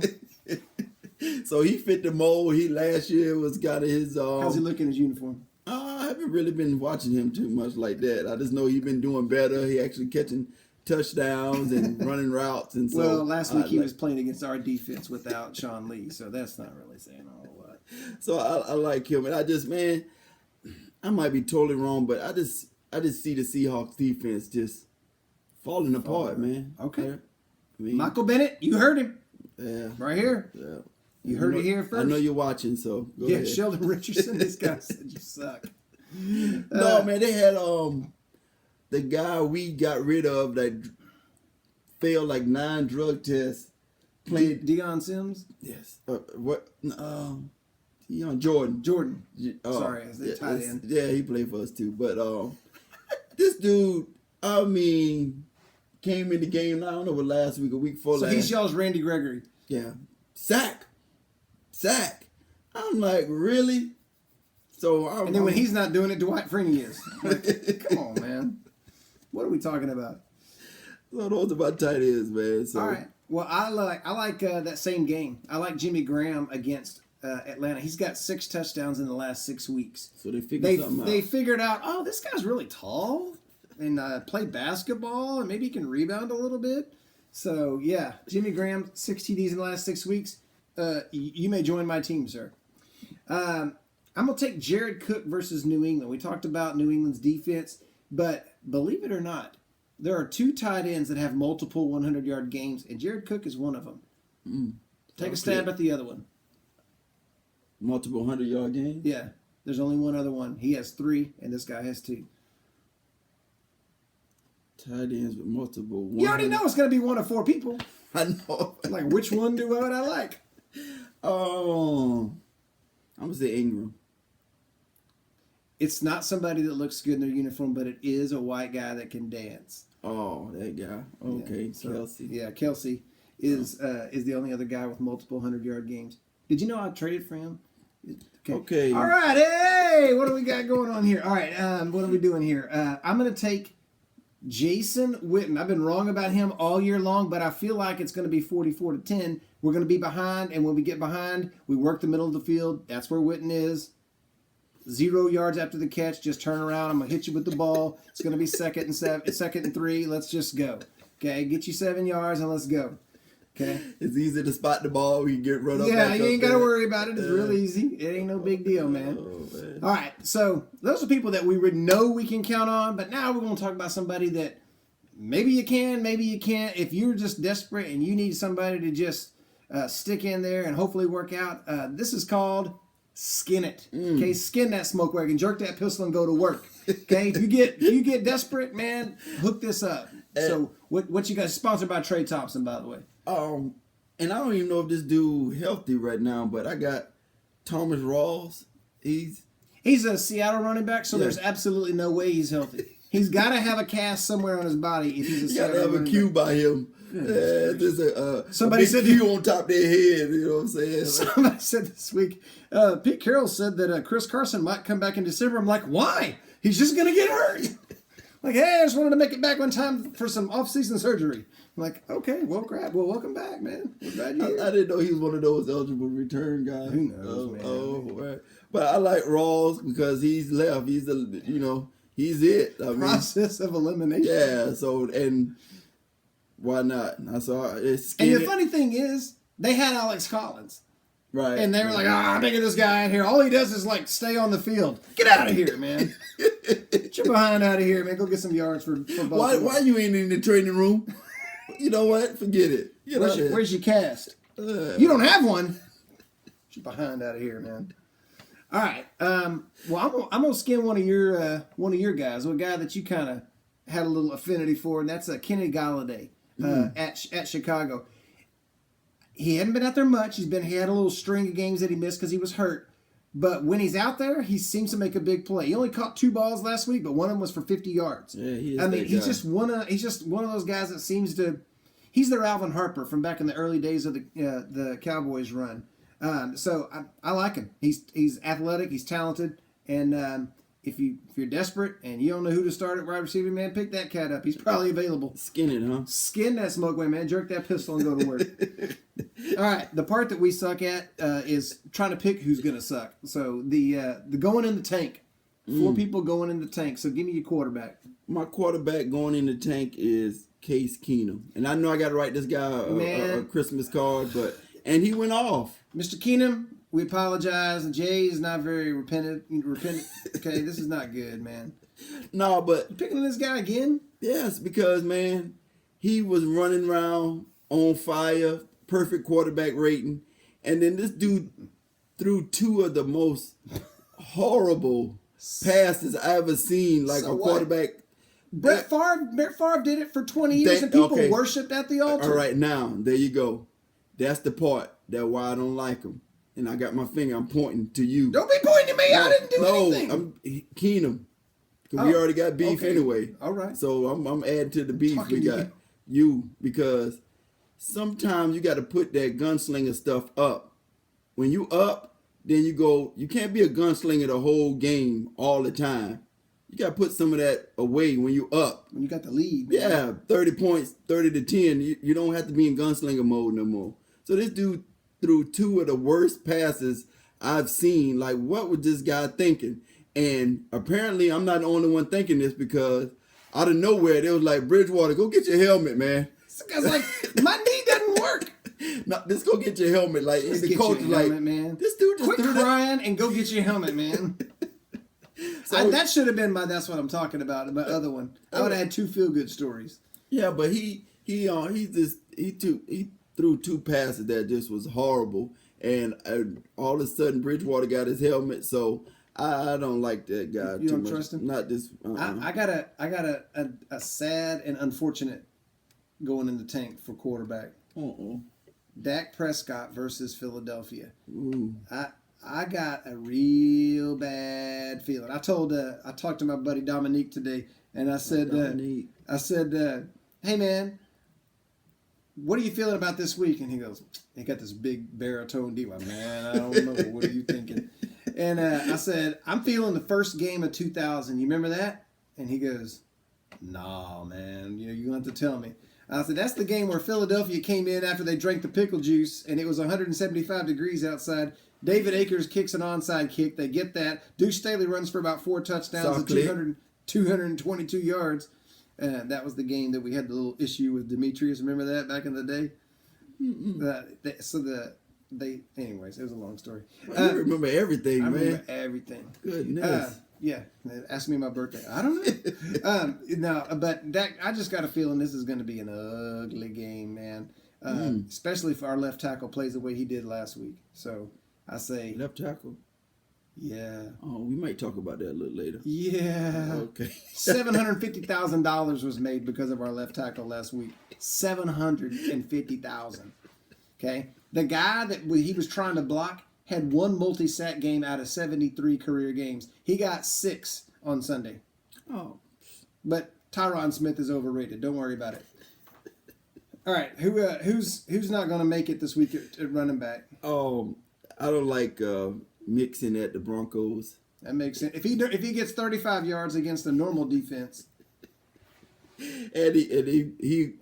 So he fit the mold. He last year was got his. How's he look in his uniform? I haven't really been watching him too much like that. I just know he's been doing better. He actually catching touchdowns and running routes and so. Well, last week he was playing against our defense without Sean Lee, so that's not really saying a whole lot. So I like him, and I might be totally wrong, but I just see the Seahawks defense just falling apart, man. Okay. Michael Bennett, you heard him. Yeah. Right here. Yeah. You heard it here first. I know you're watching, so go ahead. Sheldon Richardson, this guy said you suck. No, man, they had the guy we got rid of that failed like 9 drug tests playing. Deion Sims? Yes. What? Jordan. Jordan. Sorry, as the tight end. Yeah, he played for us too. But this dude, I mean, came in the game. I don't know what last week or week before So last. he's y'all's Randy Gregory. Yeah, sack. I'm like, really? So and then when he's not doing it, Dwight Freeney is. Like, come on, man. What are we talking about? So those are my tight ends, man. So. All right. Well, I like that same game. I like Jimmy Graham against Atlanta. He's got 6 touchdowns in the last 6 weeks. So they figured something out. They figured out, oh, this guy's really tall and play basketball and maybe he can rebound a little bit. So yeah, Jimmy Graham, 6 TDs in the last 6 weeks. You may join my team, sir. I'm gonna take Jared Cook versus New England. We talked about New England's defense, but believe it or not, there are 2 tight ends that have multiple 100-yard games, and Jared Cook is one of them. Take a stab at the other one. Multiple 100-yard games? Yeah. There's only one other one. He has 3, and this guy has 2. Tight ends with multiple. You already know it's going to be one of 4 people. I know. Like, which one do I like? Oh, I'm going to say Ingram. It's not somebody that looks good in their uniform, but it is a white guy that can dance. Oh, that guy. Okay, Yeah, so, Kelsey. Yeah, Kelsey is the only other guy with multiple 100-yard games. Did you know I traded for him? Okay. All right. Hey, what do we got going on here? All right. What are we doing here? I'm going to take Jason Witten. I've been wrong about him all year long, but I feel like it's going to be 44-10. We're going to be behind, and when we get behind, we work the middle of the field. That's where Witten is. 0 yards after the catch. Just turn around. I'm going to hit you with the ball. It's going to be 2nd and 3. Let's just go. Okay, get you 7 yards, and let's go. Okay. It's easy to spot the ball. We can get run up. Yeah, you ain't got to worry about it. It's real easy. It ain't no big deal, man. Oh, man. All right, so those are people that we would know we can count on, but now we're going to talk about somebody that maybe you can, maybe you can't. If you're just desperate and you need somebody to just stick in there and hopefully work out, this is called skin it. Okay, skin that smoke wagon, jerk that pistol, and go to work. Okay, if you get desperate, man, hook this up. So what you guys sponsored by Trey Thompson, by the way. And I don't even know if this dude healthy right now, but I got Thomas Rawls. He's a Seattle running back, so there's absolutely no way he's healthy. He's got to have a cast somewhere on his body if he's a Seattle got to have a cue by him. There's somebody said cue on top of their head. You know what I'm saying? Somebody said this week, Pete Carroll said that Chris Carson might come back in December. I'm like, why? He's just going to get hurt. Like, hey, I just wanted to make it back one time for some off-season surgery. I'm like, okay, well, crap. Well, welcome back, man. We're glad you're here. I didn't know he was one of those eligible return guys. Who knows, man? Oh, right. But I like Rawls because he's left. He's he's it. I mean, Process of elimination. Yeah. So and why not? I saw it's. And the funny thing is, they had Alex Collins. Right. And they were like, I'm taking this guy out here. All he does is like stay on the field. Get out of here, man. Get your behind out of here, man. Go get some yards for Baltimore. Why you ain't in the training room? You know what? Forget it. Where's your cast? You don't have one. Get your behind out of here, man. All right. Well, I'm gonna skin one of your guys, a guy that you kind of had a little affinity for, and that's Kenny Galladay at Chicago. He hadn't been out there much. He had a little string of games that he missed because he was hurt. But when he's out there, he seems to make a big play. He only caught 2 balls last week, but one of them was for 50 yards. Yeah, he's just one of those guys that seems to. He's their Alvin Harper from back in the early days of the Cowboys run. So I like him. He's athletic. He's talented. And if you're desperate and you don't know who to start at wide receiver, man, pick that cat up. He's probably available. Skin it, huh? Skin that smoke way, man. Jerk that pistol and go to work. All right. The part that we suck at is trying to pick who's going to suck. So the going in the tank. 4 people going in the tank. So give me your quarterback. My quarterback going in the tank is Case Keenum. And I know I got to write this guy a Christmas card, and he went off. Mr. Keenum, we apologize. Jay is not very repentant. Okay, this is not good, man. No, but You picking this guy again? yes, because man, he was running around on fire, perfect quarterback rating, and then this dude threw 2 of the most horrible passes I ever seen, like So a what? quarterback Brett Favre did it for 20 years, and people worshipped at the altar. All right, now there you go. That's the part that why I don't like him. And I got my finger. I'm pointing to you. Don't be pointing to me. I didn't do anything. No, I'm Keenum. Because we already got beef anyway. All right. So I'm adding to the beef. We got you because sometimes you got to put that gunslinger stuff up. When you up, then you go. You can't be a gunslinger the whole game all the time. You got to put some of that away when you up. When you got the lead. Man. Yeah, 30 points, 30 to 10. You don't have to be in gunslinger mode no more. So this dude threw 2 of the worst passes I've seen. Like, what was this guy thinking? And apparently I'm not the only one thinking this because out of nowhere, they was like, Bridgewater, go get your helmet, man. This guy's like, my knee doesn't work. No, just go get your helmet. Like, just the coach is like, man. This dude just quit crying and go get your helmet, man. So that should have been that's what I'm talking about. My other one. I would have had 2 feel-good stories. Yeah, but he threw 2 passes that just was horrible. And all of a sudden, Bridgewater got his helmet, so I don't like that guy. You don't trust him? Not this. I got a sad and unfortunate going in the tank for quarterback. Dak Prescott versus Philadelphia. Ooh. I got a real bad feeling. I talked to my buddy Dominique today, and I said, hey man, what are you feeling about this week? And he goes, he got this big baritone deal. Man, I don't know. What are you thinking? And I said, I'm feeling the first game of 2000. You remember that? And he goes, nah, man. You're going to have to tell me. I said, that's the game where Philadelphia came in after they drank the pickle juice, and it was 175 degrees outside. David Akers kicks an onside kick. They get that. Deuce Staley runs for about 4 touchdowns and 222 yards. That was the game that we had the little issue with Demetrius. Remember that back in the day? Anyways, it was a long story. You remember everything, man. I remember everything. Goodness. Yeah. Ask me my birthday. I don't know. No, but Dak, I just got a feeling this is going to be an ugly game, man. Especially if our left tackle plays the way he did last week. So I say left tackle. Yeah. Oh, we might talk about that a little later. Yeah. Okay. $750,000 was made because of our left tackle last week. $750,000. Okay. The guy that he was trying to block had 1 multi-sack game out of 73 career games. He got 6 on Sunday. Oh. But Tyron Smith is overrated. Don't worry about it. All right. Who's not going to make it this week at running back? I don't like Mixon at the Broncos. That makes sense. If he gets 35 yards against a normal defense, and he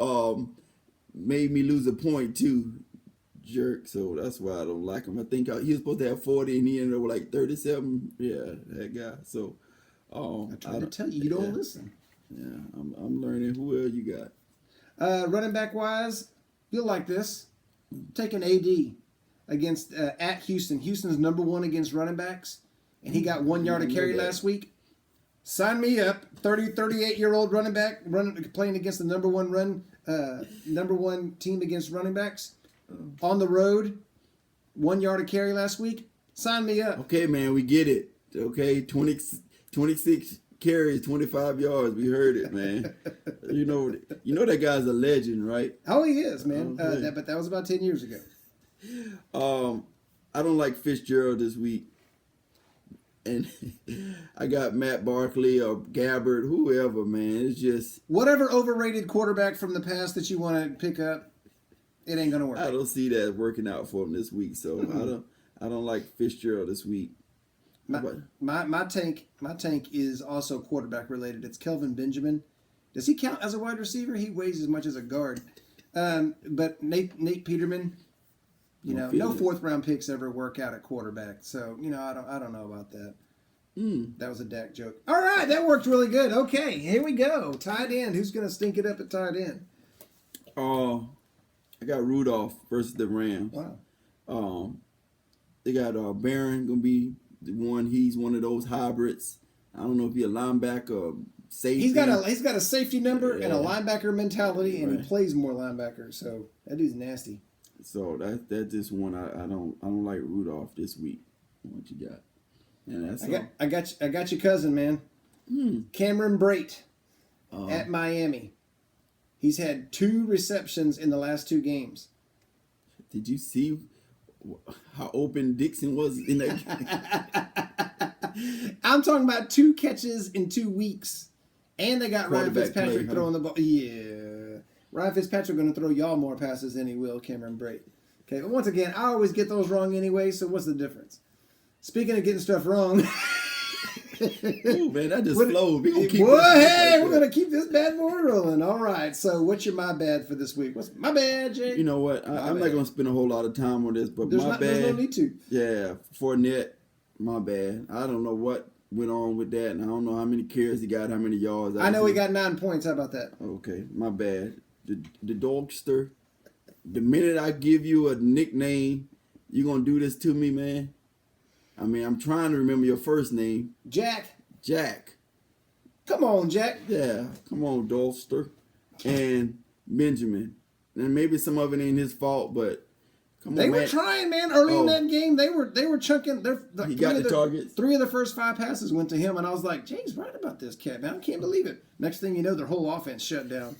made me lose a point too, jerk. So that's why I don't like him. I think he was supposed to have 40 and he ended up with like 37. Yeah, that guy. So I tried to tell you, you don't listen. Yeah, I'm learning. Who else you got? Running back wise, you'll like this. Taking AD against at Houston. Houston's number 1 against running backs, and he got 1 yard of carry last week. Sign me up. 38-year-old running back playing against the number one team against running backs on the road. 1 yard of carry last week. Sign me up. Okay, man, we get it. Okay, 26 carries, 25 yards. We heard it, man. you know that guy's a legend, right? Oh, he is, man. But that was about 10 years ago. I don't like Fitzgerald this week. And I got Matt Barkley or Gabbard, whoever, man. It's just whatever overrated quarterback from the past that you want to pick up, it ain't gonna work. I don't see that working out for him this week, so I don't like Fitzgerald this week. My tank is also quarterback related. It's Kelvin Benjamin. Does he count as a wide receiver? He weighs as much as a guard. But Nate Peterman. No 4th round picks ever work out at quarterback. So, I don't know about that. That was a Dak joke. All right, that worked really good. Okay, here we go. Tight end. Who's going to stink it up at tight end? I got Rudolph versus the Rams. Wow. They got Barron going to be the one. He's one of those hybrids. I don't know if he's a linebacker or safety. He's got a safety number and a linebacker mentality, and he plays more linebacker. So that dude's nasty. So that's just one I don't like Rudolph this week. What you got? And that's I got your cousin, man. Cameron Brate at Miami. He's had 2 receptions in the last 2 games. Did you see how open Dixon was in that game? I'm talking about 2 catches in 2 weeks. And they got Ryan Quarterback Fitzpatrick play, huh? throwing the ball. Yeah. Ryan Fitzpatrick going to throw y'all more passes than he will Cameron Brate. Okay, but once again, I always get those wrong anyway, so what's the difference? Speaking of getting stuff wrong. Ooh, man, that just flowed. We're going to keep we're going to keep this bad boy rolling. All right, so what's your my bad for this week? What's my bad, Jake? You know what? I'm not going to spend a whole lot of time on this, but There's my bad. There's no need to. Yeah, Fournette, my bad. I don't know what went on with that, and I don't know how many carries he got, how many yards. I know he got 9 points. How about that? Okay, my bad. The dogster. The minute I give you a nickname, you going to do this to me, man? I mean, I'm trying to remember your first name. Jack. Jack. Come on, Jack. Yeah, come on, Dolster. And Benjamin. And maybe some of it ain't his fault, but come on, They man. were trying, man. Early in that game, they were chunking. He got the targets. 3 of the first 5 passes went to him, and I was like, Jake's right about this cat, man. I can't believe it. Next thing you know, their whole offense shut down.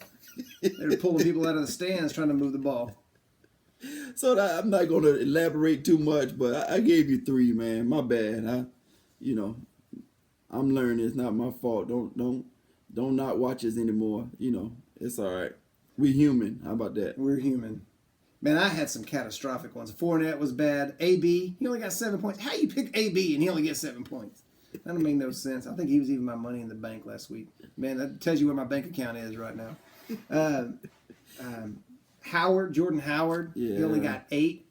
They were pulling people out of the stands trying to move the ball. So I'm not going to elaborate too much, but I gave you 3, man. My bad. I'm learning. It's not my fault. Don't not watch us anymore. It's all right. We human. How about that? We're human. Man, I had some catastrophic ones. Fournette was bad. AB, he only got 7 points. How you pick AB and he only gets 7 points? That don't make no sense. I think he was even my money in the bank last week. Man, that tells you where my bank account is right now. Jordan Howard, he only got 8.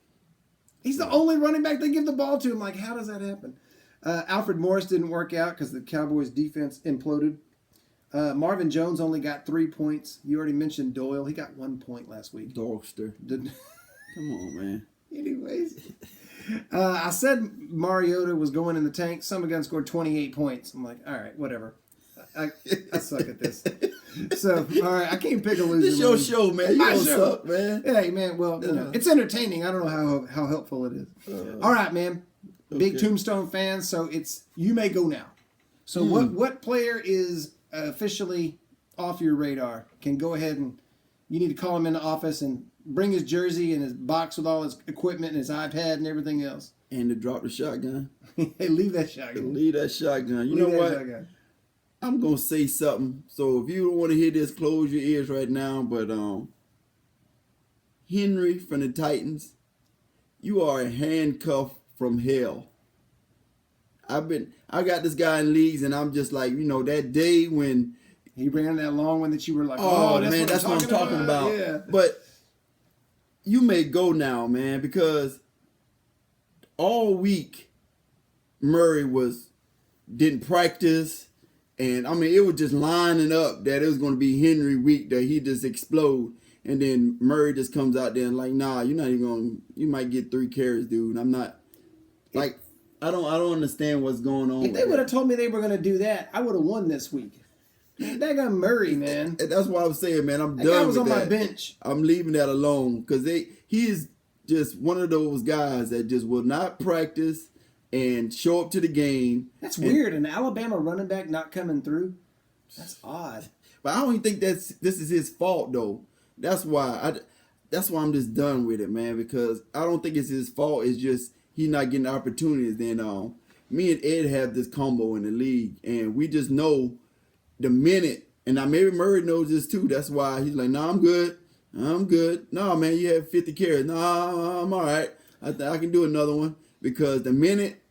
He's the only running back they give the ball to. I'm like, how does that happen? Alfred Morris didn't work out because the Cowboys' defense imploded. Marvin Jones only got 3 points. You already mentioned Doyle. He got 1 point last week. Dogster. Come on, man. Anyways, I said Mariota was going in the tank. Some gun scored 28 points. I'm like, all right, whatever. I suck at this. So, all right, I can't pick a loser. This your show, man. You don't suck, man. Hey, man, well, it's entertaining. I don't know how helpful it is. All right, man. Big Tombstone fans, so it's you may go now. So what player is officially off your radar? Can go ahead and you need to call him in the office and bring his jersey and his box with all his equipment and his iPad and everything else. And to drop the shotgun. Hey, leave that shotgun. Leave that shotgun. You know what? Shotgun. I'm going to say something. So if you don't want to hear this, close your ears right now. But Henry from the Titans, you are a handcuff from hell. I got this guy in leagues, and I'm just like, that day when he ran that long one that you were like, that's what I'm talking about. Yeah. But you may go now, man, because all week Murray didn't practice. And, I mean, it was just lining up that it was going to be Henry week that he just explode. And then Murray just comes out there and like, nah, you're not even going to, you might get 3 carries, dude. I'm not, like, I don't understand what's going on. If they would have told me they were going to do that, I would have won this week. That guy Murray, man. And that's what I was saying, man. I'm done with that. That guy was on my bench. I'm leaving that alone because he is just one of those guys that just will not practice and show up to the game. That's weird. An Alabama running back not coming through? That's odd. But I don't even think this is his fault, though. That's why I'm just done with it, man, because I don't think it's his fault. It's just he's not getting opportunities. Then me and Ed have this combo in the league, and we just know the minute, and now maybe Murray knows this too. That's why he's like, nah, I'm good. No, man, you have 50 carries. Nah, I'm all right. I can do another one. Because the minute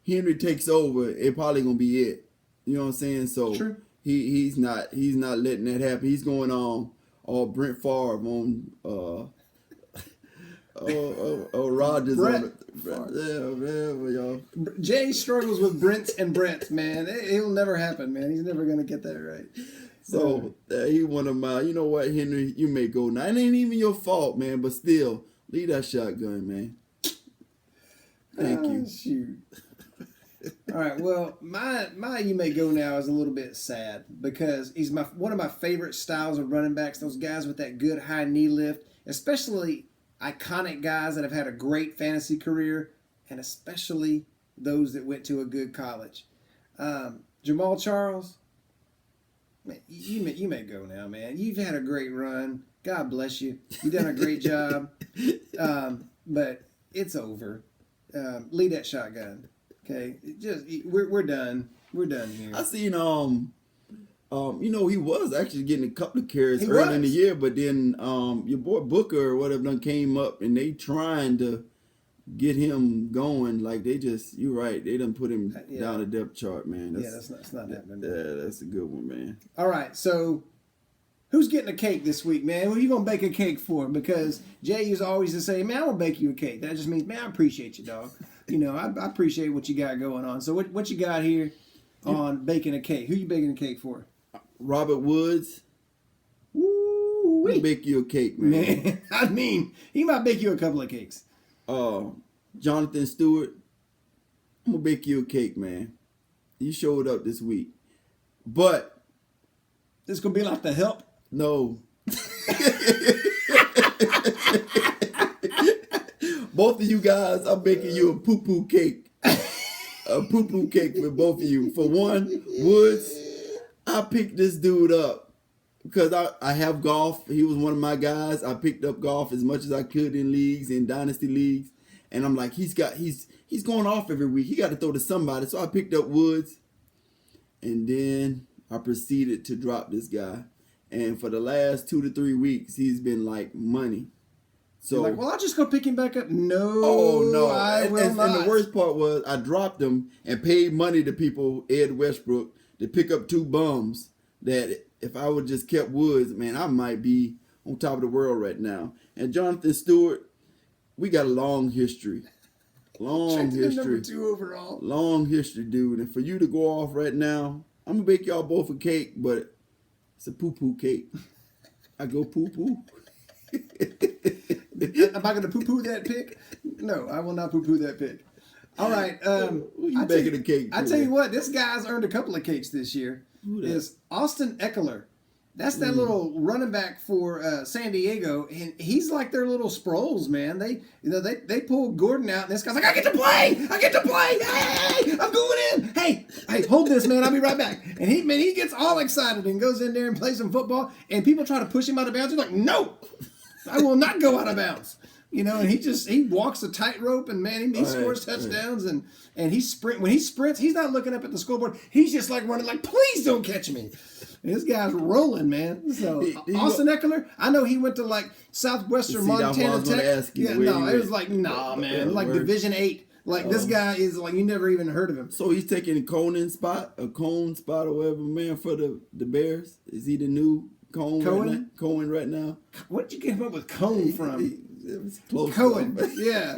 Henry takes over, it probably gonna be it. You know what I'm saying? So True. He's not letting that happen. He's going on all Brent Favre on Rodgers. Brett. Yeah, man, y'all. Jay struggles with Brents and Brents, man. It'll never happen, man. He's never gonna get that right. So he one of my. You know what, Henry? You may go now. It ain't even your fault, man. But still, leave that shotgun, man. Thank you. Shoot. All right. Well, my you may go now is a little bit sad because he's one of my favorite styles of running backs. Those guys with that good high knee lift, especially iconic guys that have had a great fantasy career, and especially those that went to a good college. Jamal Charles. Man, you may go now, man. You've had a great run. God bless you. You've done a great job. But it's over. Leave that shotgun. Okay, we're done. We're done here. I seen he was actually getting a couple of carries He early in the was. year, but then your boy Booker or whatever done came up and they trying to get him going. Like you're right, they done put him down the depth chart, man. That's not happening. Yeah, that's a good one, man. All right, so who's getting a cake this week, man? What are you gonna bake a cake for? Because Jay used always to say, "Man, I'm gonna bake you a cake." That just means, man, I appreciate you, dog. I appreciate what you got going on. So what you got here on baking a cake? Who you baking a cake for? Robert Woods. Woo! He'll bake you a cake, man. I mean, he might bake you a couple of cakes. Jonathan Stewart, I'm gonna bake you a cake, man. You showed up this week, but This gonna be like the help. no. Both of you guys, I'm baking you a poo-poo cake. A poo-poo cake for both of you. For one, Woods, I picked this dude up because I have golf. He was one of my guys. I picked up golf as much as I could in leagues, in dynasty leagues. And I'm like, he's going off every week. He got to throw to somebody. So I picked up Woods. And then I proceeded to drop this guy. And for the last 2 to 3 weeks, he's been like money. So You're like, well, I'll just go pick him back up. No, oh no! I will and not. the worst part was I dropped him and paid money to people, Ed Westbrook, to pick up 2 bums. That if I would just kept Woods, man, I might be on top of the world right now. And Jonathan Stewart, we got a long history. Long history. Number 2 overall. Long history, dude. And for you to go off right now, I'm gonna bake y'all both a cake, but it's a poo-poo cake. I go poo-poo. Am I going to poo-poo that pick? No, I will not poo-poo that pick. All right. You baking a cake? I tell you what, this guy's earned a couple of cakes this year. Who that? Is Austin Eckler. That's that little running back for San Diego, and he's like their little Sproles, man. They pulled Gordon out, and this guy's like, I get to play! Hey, I'm going in! Hey, hold this, man. I'll be right back. And he gets all excited and goes in there and plays some football, and people try to push him out of bounds. He's like, no! I will not go out of bounds. And he walks a tightrope, and man, he scores touchdowns, and when he sprints, he's not looking up at the scoreboard. He's just like running, like, please don't catch me. And this guy's rolling, man. So Austin Eckler, I know he went to like Southwestern Montana Tech. It was like, nah, man, like Division 8. Like this guy is like you never even heard of him. So he's taking a cone spot or whatever, man, for the Bears. Is he the new Cohen right now? Where did you get him up with Cone from? It was close. Cohen, yeah.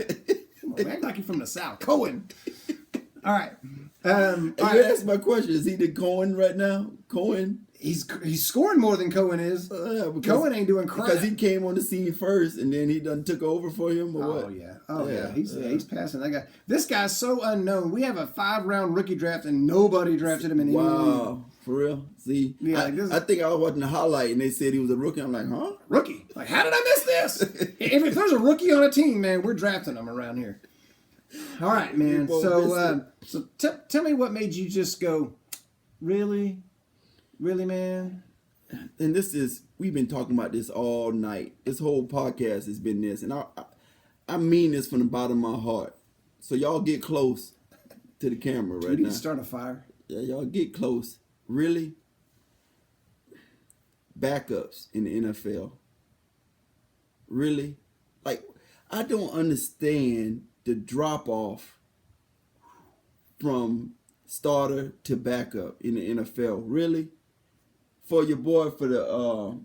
Come on, man, like you're from the South. Cohen. All right. You asked my question. Is he the Cohen right now? Cohen? He's scoring more than Cohen is. Cohen ain't doing crap. Because he came on the scene first, and then he done took over for him, or what? Oh yeah. He's passing that guy. This guy's so unknown. We have a 5-round rookie draft, and nobody drafted him in any league. Wow, for real? See, yeah, I think I was watching the highlight, and they said he was a rookie. I'm like, huh? Rookie? Like, how did I miss this? if there's a rookie on a team, man, we're drafting them around here. All right, man. So tell me what made you just go, really? Really, man? And we've been talking about this all night. This whole podcast has been this. And I mean this from the bottom of my heart. So y'all get close to the camera right now. We need to start a fire. Yeah, y'all get close. Really? Backups in the NFL. Really? Like, I don't understand the drop off from starter to backup in the NFL. Really? For your boy, for the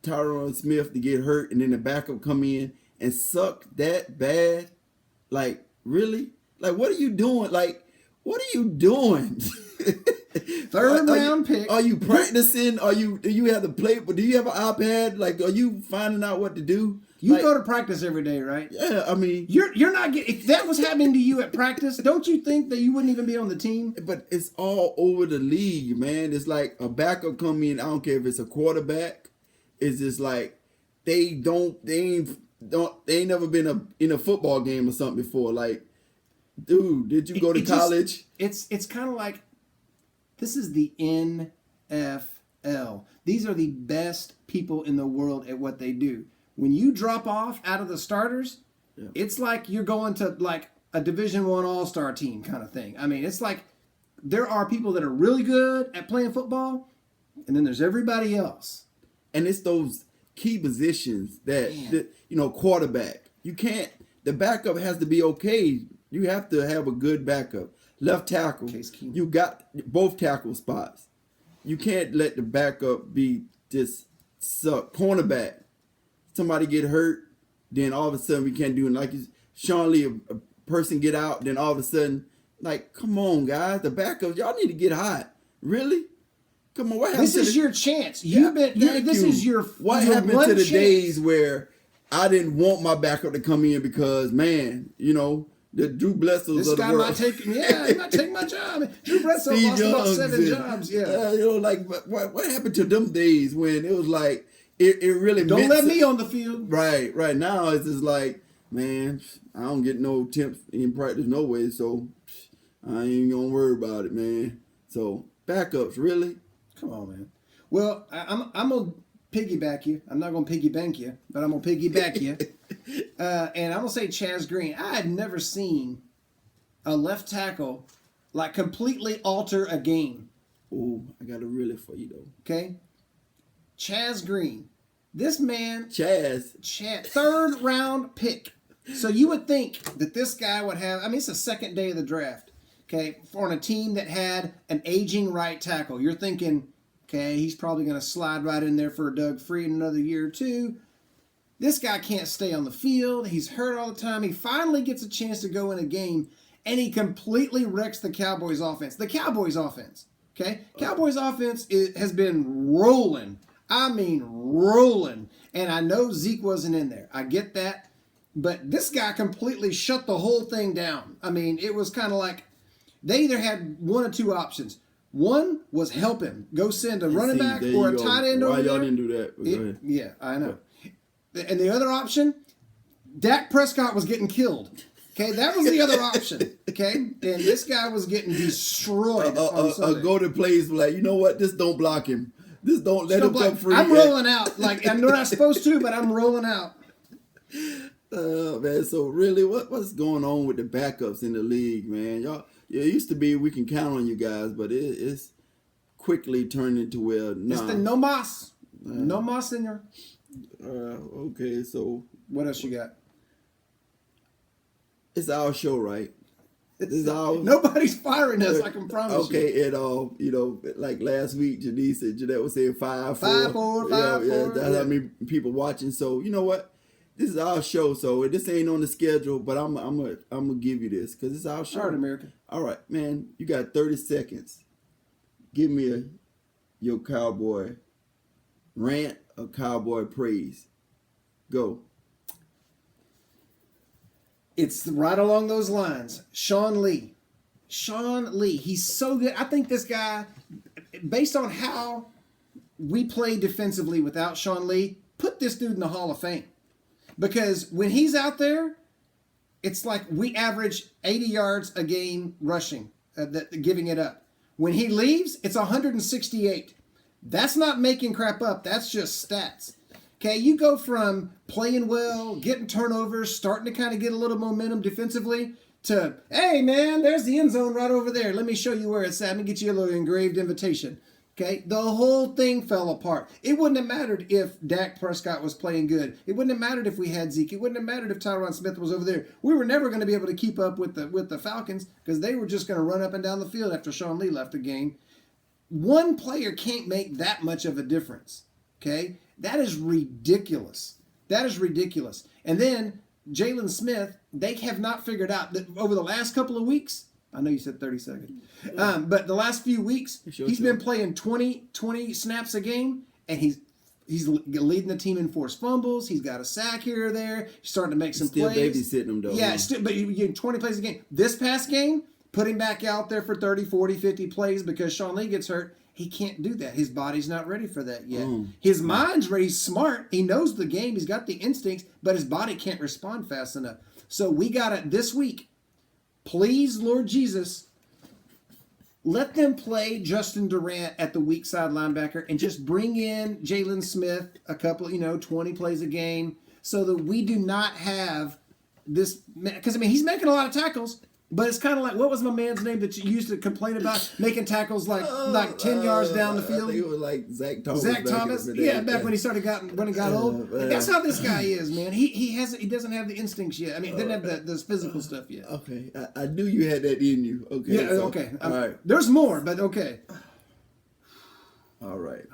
Tyron Smith to get hurt and then the backup come in and suck that bad? Like, really? Like, what are you doing? Like, what are you doing? Third round pick. Are you practicing? Do you have the play? Do you have an iPad? Like, are you finding out what to do? You go to practice every day, right? Yeah, I mean, you're not getting. If that was happening to you at practice, don't you think that you wouldn't even be on the team? But it's all over the league, man. It's like a backup come in. I don't care if it's a quarterback. It's just like they ain't never been in a football game or something before. Like, dude, did you go to college? It's kind of like this is the NFL. These are the best people in the world at what they do. When you drop off out of the starters, it's like you're going to like a Division I All-Star team kind of thing. I mean, it's like there are people that are really good at playing football, and then there's everybody else. And it's those key positions that quarterback. You can't. The backup has to be okay. You have to have a good backup. Left tackle. You got both tackle spots. You can't let the backup be just suck. Cornerback. Somebody get hurt, then all of a sudden we can't do it. Like Sean Lee, a person get out, then all of a sudden, like, come on, guys, the backups, y'all need to get hot. Really? Come on, what happened? This is your chance. This is your. What happened to the days where I didn't want my backup to come in because, man, the Drew Bledsoes this of the guy world. He might take my job. Drew Bledsoe lost about 7 jobs. Yeah. Like what happened to them days when it was like it really don't let me on the field. Right now it's just like, man, I don't get no temps in practice no way, so I ain't gonna worry about it, man. So backups, really? Come on, man. Well, I'm gonna piggyback you. I'm not gonna piggy bank you, but I'm gonna piggyback you. And I'm gonna say Chaz Green. I had never seen a left tackle like completely alter a game. Oh, I got a really for you though. Okay, Chaz Green. This man, Chaz, 3rd round pick. So you would think that this guy would have. I mean, it's the 2nd day of the draft. Okay, on a team that had an aging right tackle, you're thinking, okay, he's probably going to slide right in there for Doug Free in another year or two. This guy can't stay on the field. He's hurt all the time. He finally gets a chance to go in a game, and he completely wrecks the Cowboys' offense. The Cowboys' offense, okay? Cowboys' offense has been rolling. I mean, rolling. And I know Zeke wasn't in there. I get that. But this guy completely shut the whole thing down. I mean, it was kind of like they either had one or two options. One was help him. Go send a running back or a tight end over there. Why y'all didn't do that? Yeah, I know. And the other option, Dak Prescott was getting killed. Okay, that was the other option. Okay, and this guy was getting destroyed on Sunday. Go to plays like, you know what? Just don't block him. Just don't let him come free. I'm rolling out. Like, I'm not supposed to, but I'm rolling out. Man, so really, what's going on with the backups in the league, man? Y'all, it used to be we can count on you guys, but it's quickly turned into where It's the no mas. No mas, senor. Okay, so what else you got? It's our show, right? Nobody's firing us, I can promise you. Okay, and like last week, Jeanette was saying 5-4. 5-4. Yeah, that's how many people watching. So you know what? This is our show, so this ain't on the schedule, but I'm gonna give you this because it's our show. All right, America. All right, man. You got 30 seconds. Give me your cowboy rant or cowboy praise. Go. It's right along those lines. Sean Lee, he's so good. I think this guy, based on how we play defensively without Sean Lee, put this dude in the Hall of Fame. Because when he's out there, it's like we average 80 yards a game rushing, giving it up. When he leaves, it's 168. That's not making crap up. That's just stats. Okay, you go from playing well, getting turnovers, starting to kind of get a little momentum defensively, to, hey, man, there's the end zone right over there. Let me show you where it's at. Let me get you a little engraved invitation. Okay, the whole thing fell apart. It wouldn't have mattered if Dak Prescott was playing good. It wouldn't have mattered if we had Zeke. It wouldn't have mattered if Tyron Smith was over there. We were never going to be able to keep up with the Falcons because they were just going to run up and down the field after Sean Lee left the game. One player can't make that much of a difference. Okay, that is ridiculous. That is ridiculous. And then Jalen Smith, they have not figured out that over the last couple of weeks. I know you said 30 seconds. But the last few weeks, he's been playing 20 snaps a game, and he's leading the team in forced fumbles. He's got a sack here or there. He's starting to make some plays. Still babysitting him, though. Yeah, but you get 20 plays a game. This past game, put him back out there for 30, 40, 50 plays because Sean Lee gets hurt. He can't do that. His body's not ready for that yet. His mind's ready. He's smart. He knows the game. He's got the instincts, but his body can't respond fast enough. So we got it this week. Please, Lord Jesus, let them play Justin Durant at the weak side linebacker and just bring in Jalen Smith a couple, 20 plays a game so that we do not have this. Because, he's making a lot of tackles, but it's kind of like, what was my man's name that you used to complain about making tackles like 10 yards down the field? I think it was like Zach Thomas. Zach Thomas? Back when he got old. That's how this guy is, man. He doesn't have the instincts yet. Doesn't have the physical stuff yet. Okay. I knew you had that in you. Okay. Yeah, so, okay. All right. There's more, but okay. All right.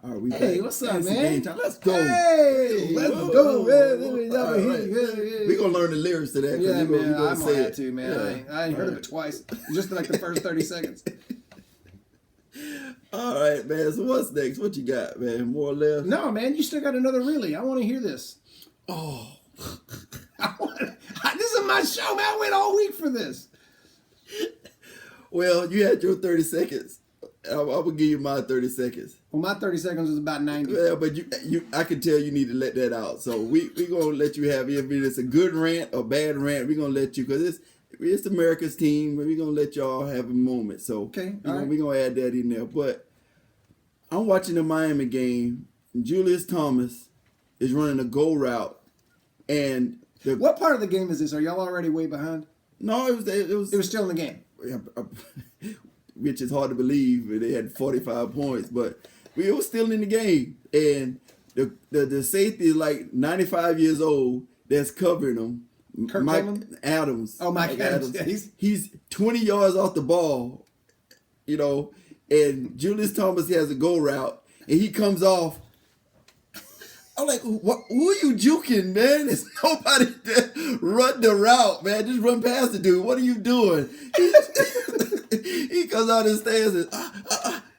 We hey, back. What's up, man? Let's go. Hey, let's go. We're going to learn the lyrics to that. Yeah, man. I'm going to have to, man. Yeah. I ain't heard of it twice. Just like the first 30 seconds. All right, man. So what's next? What you got, man? More or less? No, man. You still got another really. I want to hear this. Oh. This is my show, man. I went all week for this. Well, you had your 30 seconds. I will give you my 30 seconds. Well, my 30 seconds was about 90. Yeah, but I can tell you need to let that out. So we gonna let you have it. If it's a good rant or bad rant, we're gonna let you, because it's America's team, but we're gonna let y'all have a moment. So okay, we're gonna add that in there. But I'm watching the Miami game. And Julius Thomas is running a go route, and what part of the game is this? Are y'all already way behind? No, it was still in the game. Which is hard to believe. They had 45 points, but it was still in the game. And the safety is like 95 years old that's covering them. Mike Adams. Oh, Mike Adams. Yeah, he's 20 yards off the ball, and Julius Thomas has a go route, and he comes off. I'm like, who are you juking, man? There's nobody there. Run the route, man. Just run past the dude. What are you doing? He comes out and stands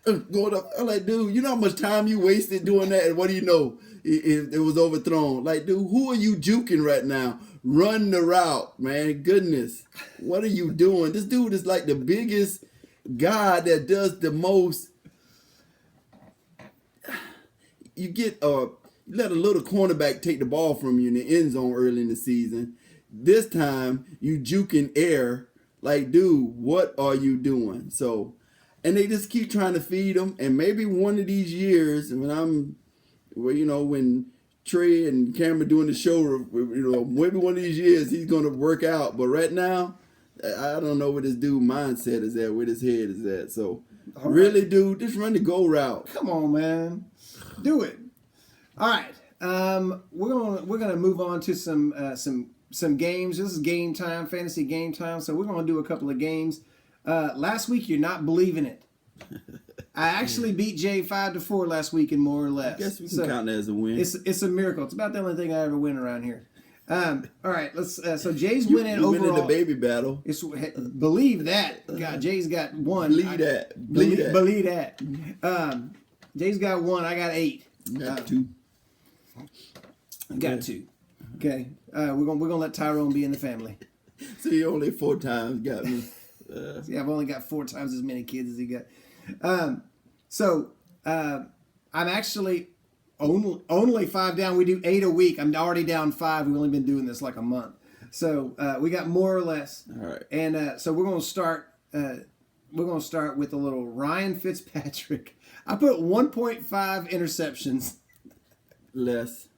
and going up. I'm like, dude, you know how much time you wasted doing that? And what do you know? It was overthrown. Like, dude, who are you juking right now? Run the route, man. Goodness. What are you doing? This dude is like the biggest guy that does the most. You let a little cornerback take the ball from you in the end zone early in the season. This time, you juking air. Like, dude, what are you doing? So, and they just keep trying to feed him. And maybe one of these years, when Trey and Cameron doing the show, maybe one of these years he's going to work out. But right now, I don't know what this dude mindset is at, where his head is at. So, really, dude, just run the go route. Come on, man. Do it. All right. We're gonna move on to some games. This is game time, fantasy game time. So we're gonna do a couple of games. Last week, you're not believing it. I actually beat Jay 5-4 last week, and more or less. I guess we can count that as a win. It's a miracle. It's about the only thing I ever win around here. All right, let's. So Jay's winning overall. Winning the baby battle. Believe that. God, Jay's got one. Believe that. Jay's got one. I got 8. Got 2. Got 2. Okay. We're gonna let Tyrone be in the family. So he only 4 times got me. See, I've only got 4 times as many kids as he got. I'm actually only 5 down. We do 8 a week. I'm already down 5. We've only been doing this like a month. So we got more or less. All right. And so we're gonna start. We're gonna start with a little Ryan Fitzpatrick. I put 1.5 interceptions. Less.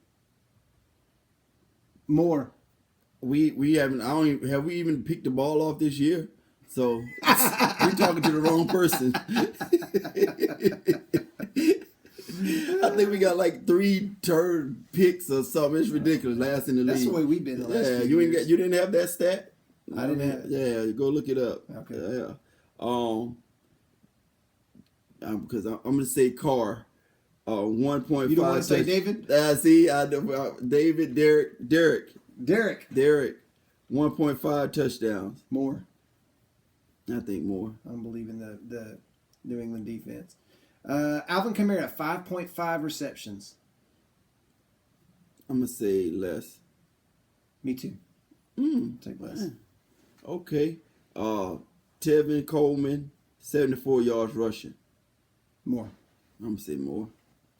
More. We haven't. Have we even picked the ball off this year? So you're talking to the wrong person. I think we got like 3 turn picks or something. It's ridiculous. Last in the league. That's the way we've been the last few you years. You didn't have that stat? I didn't have it. Yeah, go look it up. Okay. Yeah. Because I'm gonna say Carr. 1.5. You don't want to say David? See, David, Derek. 1.5 touchdowns. More. I think more. I'm believing the New England defense. Alvin Kamara, 5.5 receptions. I'm going to say less. Me too. Take less. Okay. Tevin Coleman, 74 yards rushing. More. I'm going to say more.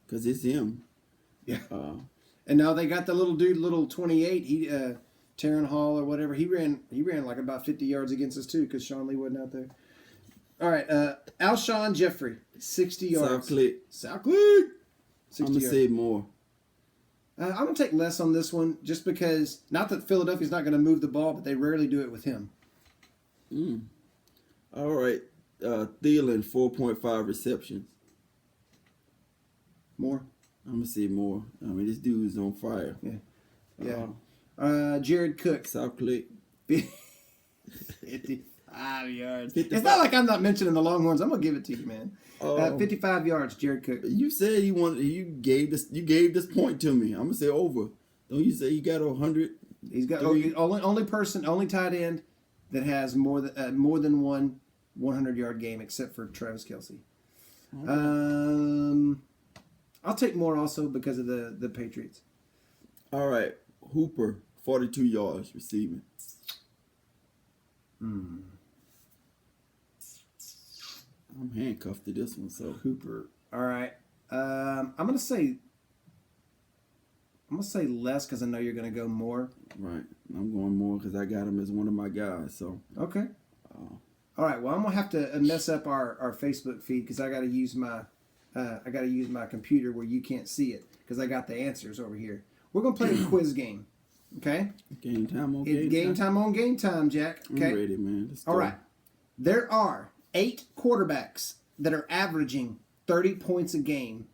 Because it's him. Yeah. And now they got the little dude, little 28. He Taron Hall or whatever. He ran like about 50 yards against us too because Sean Lee wasn't out there. All right. Alshon Jeffrey, 60 yards. South Click. South Click. 60 I'm gonna yards. say more. I'm going to take less on this one just because, not that Philadelphia's not going to move the ball, but they rarely do it with him. All right. Thielen, 4.5 receptions. More? I'm gonna say more. I mean, this dude is on fire. Yeah. Jared Cook, South Click. 55 yards. 55. It's not like I'm not mentioning the Longhorns. I'm going to give it to you, man. 55 yards, Jared Cook. You said you gave this point to me. I'm gonna say over. Don't you say you got 100? He's got only tight end that has more than one 100-yard game except for Travis Kelce. I'll take more also because of the Patriots. All right, Hooper, 42 yards receiving. I'm handcuffed to this one, so Hooper. All right. I'm gonna say less because I know you're gonna go more. right. I'm going more because I got him as one of my guys. So Okay. All right. Well, I'm gonna have to mess up our Facebook feed because I got to use my computer where you can't see it because I got the answers over here. We're gonna play a quiz game. Okay. game time on It's game time on game time, Jack. Okay. I'm ready, man. Let's go. All right. There are 8 quarterbacks that are averaging 30 points a game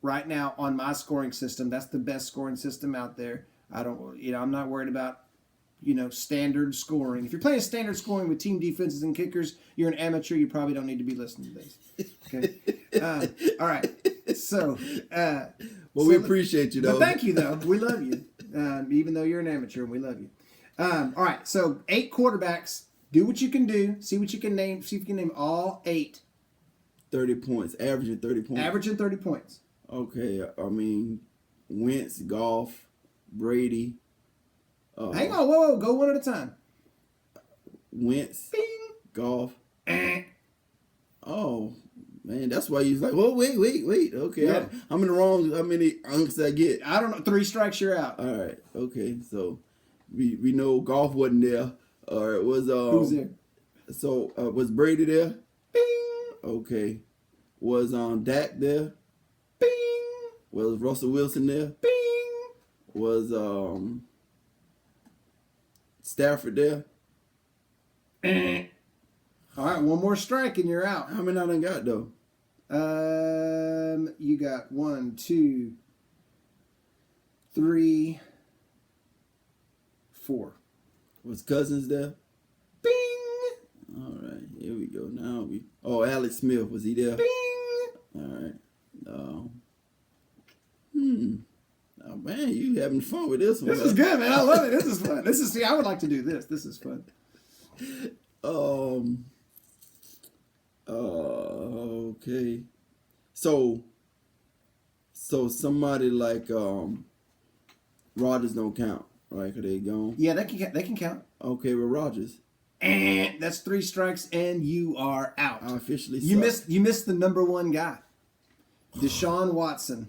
right now on my scoring system. That's the best scoring system out there. I'm not worried about, standard scoring. If you're playing standard scoring with team defenses and kickers, you're an amateur. You probably don't need to be listening to this. Okay. All right. So, we appreciate you, though. but thank you, though. We love you, even though you're an amateur, and we love you. All right. So 8 quarterbacks. Do what you can do. See what you can name. See if you can name all 8. 30 points, averaging 30 points. Averaging 30 points. Okay, I mean, Wentz, Goff, Brady. Hang on, whoa, go one at a time. Wentz, Bing. Goff. Oh, man, that's why he's like, well, wait. Okay, Yeah. I'm in the wrong. How many unks I get? I don't know. 3 strikes, you're out. All right, okay, so we know Goff wasn't there. Or it was Who's there? So was Brady there? Bing. Okay. Was Dak there? Bing. Was Russell Wilson there? Bing. Was Stafford there? All right, one more strike and you're out. How many I done got though? You got 1, 2, 3, 4. Was Cousins there? Bing. All right, here we go. Now Alex Smith, was he there? Bing. All right. Oh man, you having fun with this one? This is good, man. I love it. This is fun. I would like to do this. This is fun. Okay. So somebody like Rodgers don't count, right? 'Cause they gone. Yeah, they can count. Okay, with Rodgers, And that's 3 strikes and you are out. I officially You suck. missed the number 1 guy. Deshaun Watson.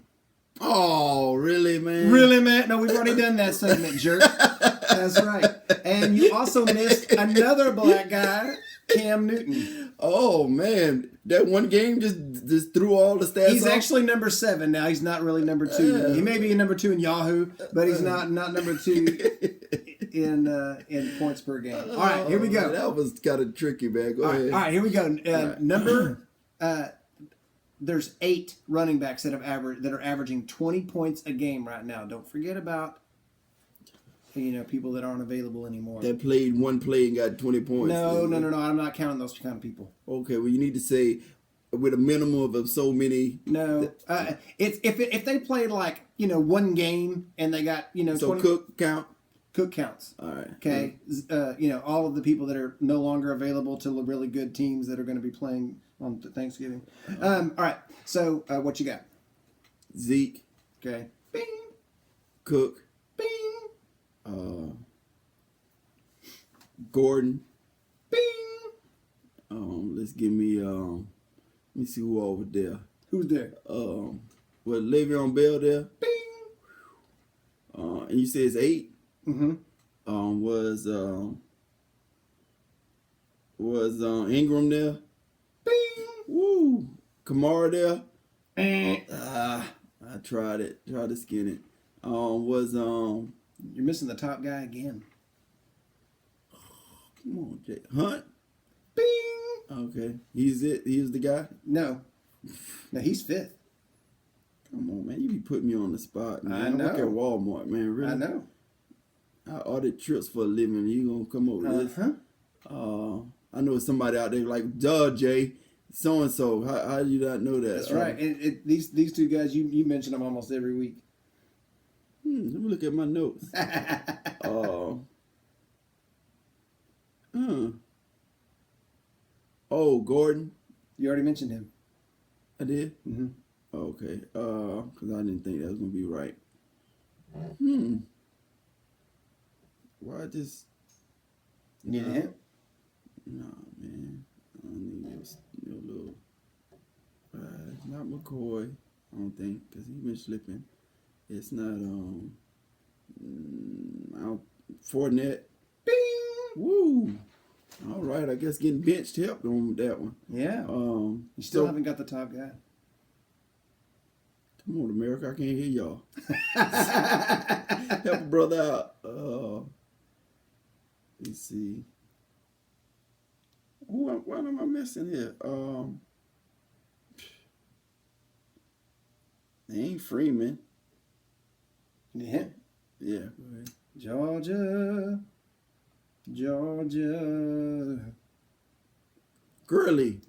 Oh, really, man? Really, man? No, we've already done that segment, jerk. That's right. And you also missed another black guy, Cam Newton. Oh man, that one game just threw all the stats. He's off? actually number 7 now. He's not really number 2. He may be a number 2 in Yahoo, but he's not number 2 in points per game. All right, here we go. That was kind of tricky, man. Go ahead. All right, here we go. There's 8 running backs that are averaging 20 points a game right now. Don't forget about people that aren't available anymore. That played one play and got 20 points. No. I'm not counting those kind of people. Okay, well you need to say with a minimum of so many. No, it's if they played like one game and they got So 20, Cook count. Cook counts. All right. Okay, all of the people that are no longer available to the really good teams that are going to be playing on Thanksgiving. All right. So what you got? Zeke. Okay. Bing. Cook. Bing. Gordon. Bing. Let's give me. Let me see who over there. Who's there? Was Le'Veon Bell there? Bing. And you say it's 8. Mm-hmm. Was Ingram there? Kamara there. I tried it. Tried to skin it. You're missing the top guy again. Come on, Jay. Hunt? Bing! Okay. He's it. He's the guy? No, he's fifth. Come on, man. You be putting me on the spot, man. I know. Work at Walmart, man. Really? I know. I audit trips for a living. You gonna come over with this? I know somebody out there like, duh, Jay, so and so. How do you not know that? That's right. And these two guys, you mention them almost every week. Let me look at my notes. Oh, Gordon. You already mentioned him. I did. Mm-hmm. Okay. Because I didn't think that was gonna be right. Why just? You need a hint? No, man. I don't need no little. It's not McCoy. I don't think, because he's been slipping. It's not Fournette. Bing! Woo! All right, I guess getting benched helped on that one. Yeah. You still haven't got the top guy. Come on, America, I can't hear y'all. Help a brother out. Let's see. What am I missing here? They ain't Freeman. Need a hint? Yeah, go ahead. Georgia. Gurley.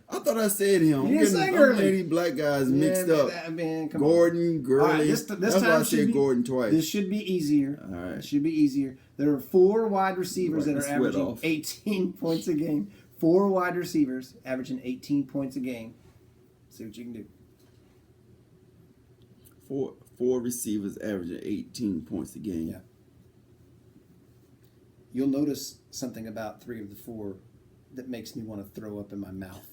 I thought I said him. You didn't say I'm Gurley. getting these black guys mixed up. Come Gordon, on. Gurley. All right, this That's time why I said be, Gordon twice. This should be easier. All right. It should be easier. There are 4 wide receivers that are averaging 18 points a game. 4 wide receivers averaging 18 points a game. See what you can do. Four receivers averaging 18 points a game. Yeah. You'll notice something about 3 of the 4 that makes me want to throw up in my mouth.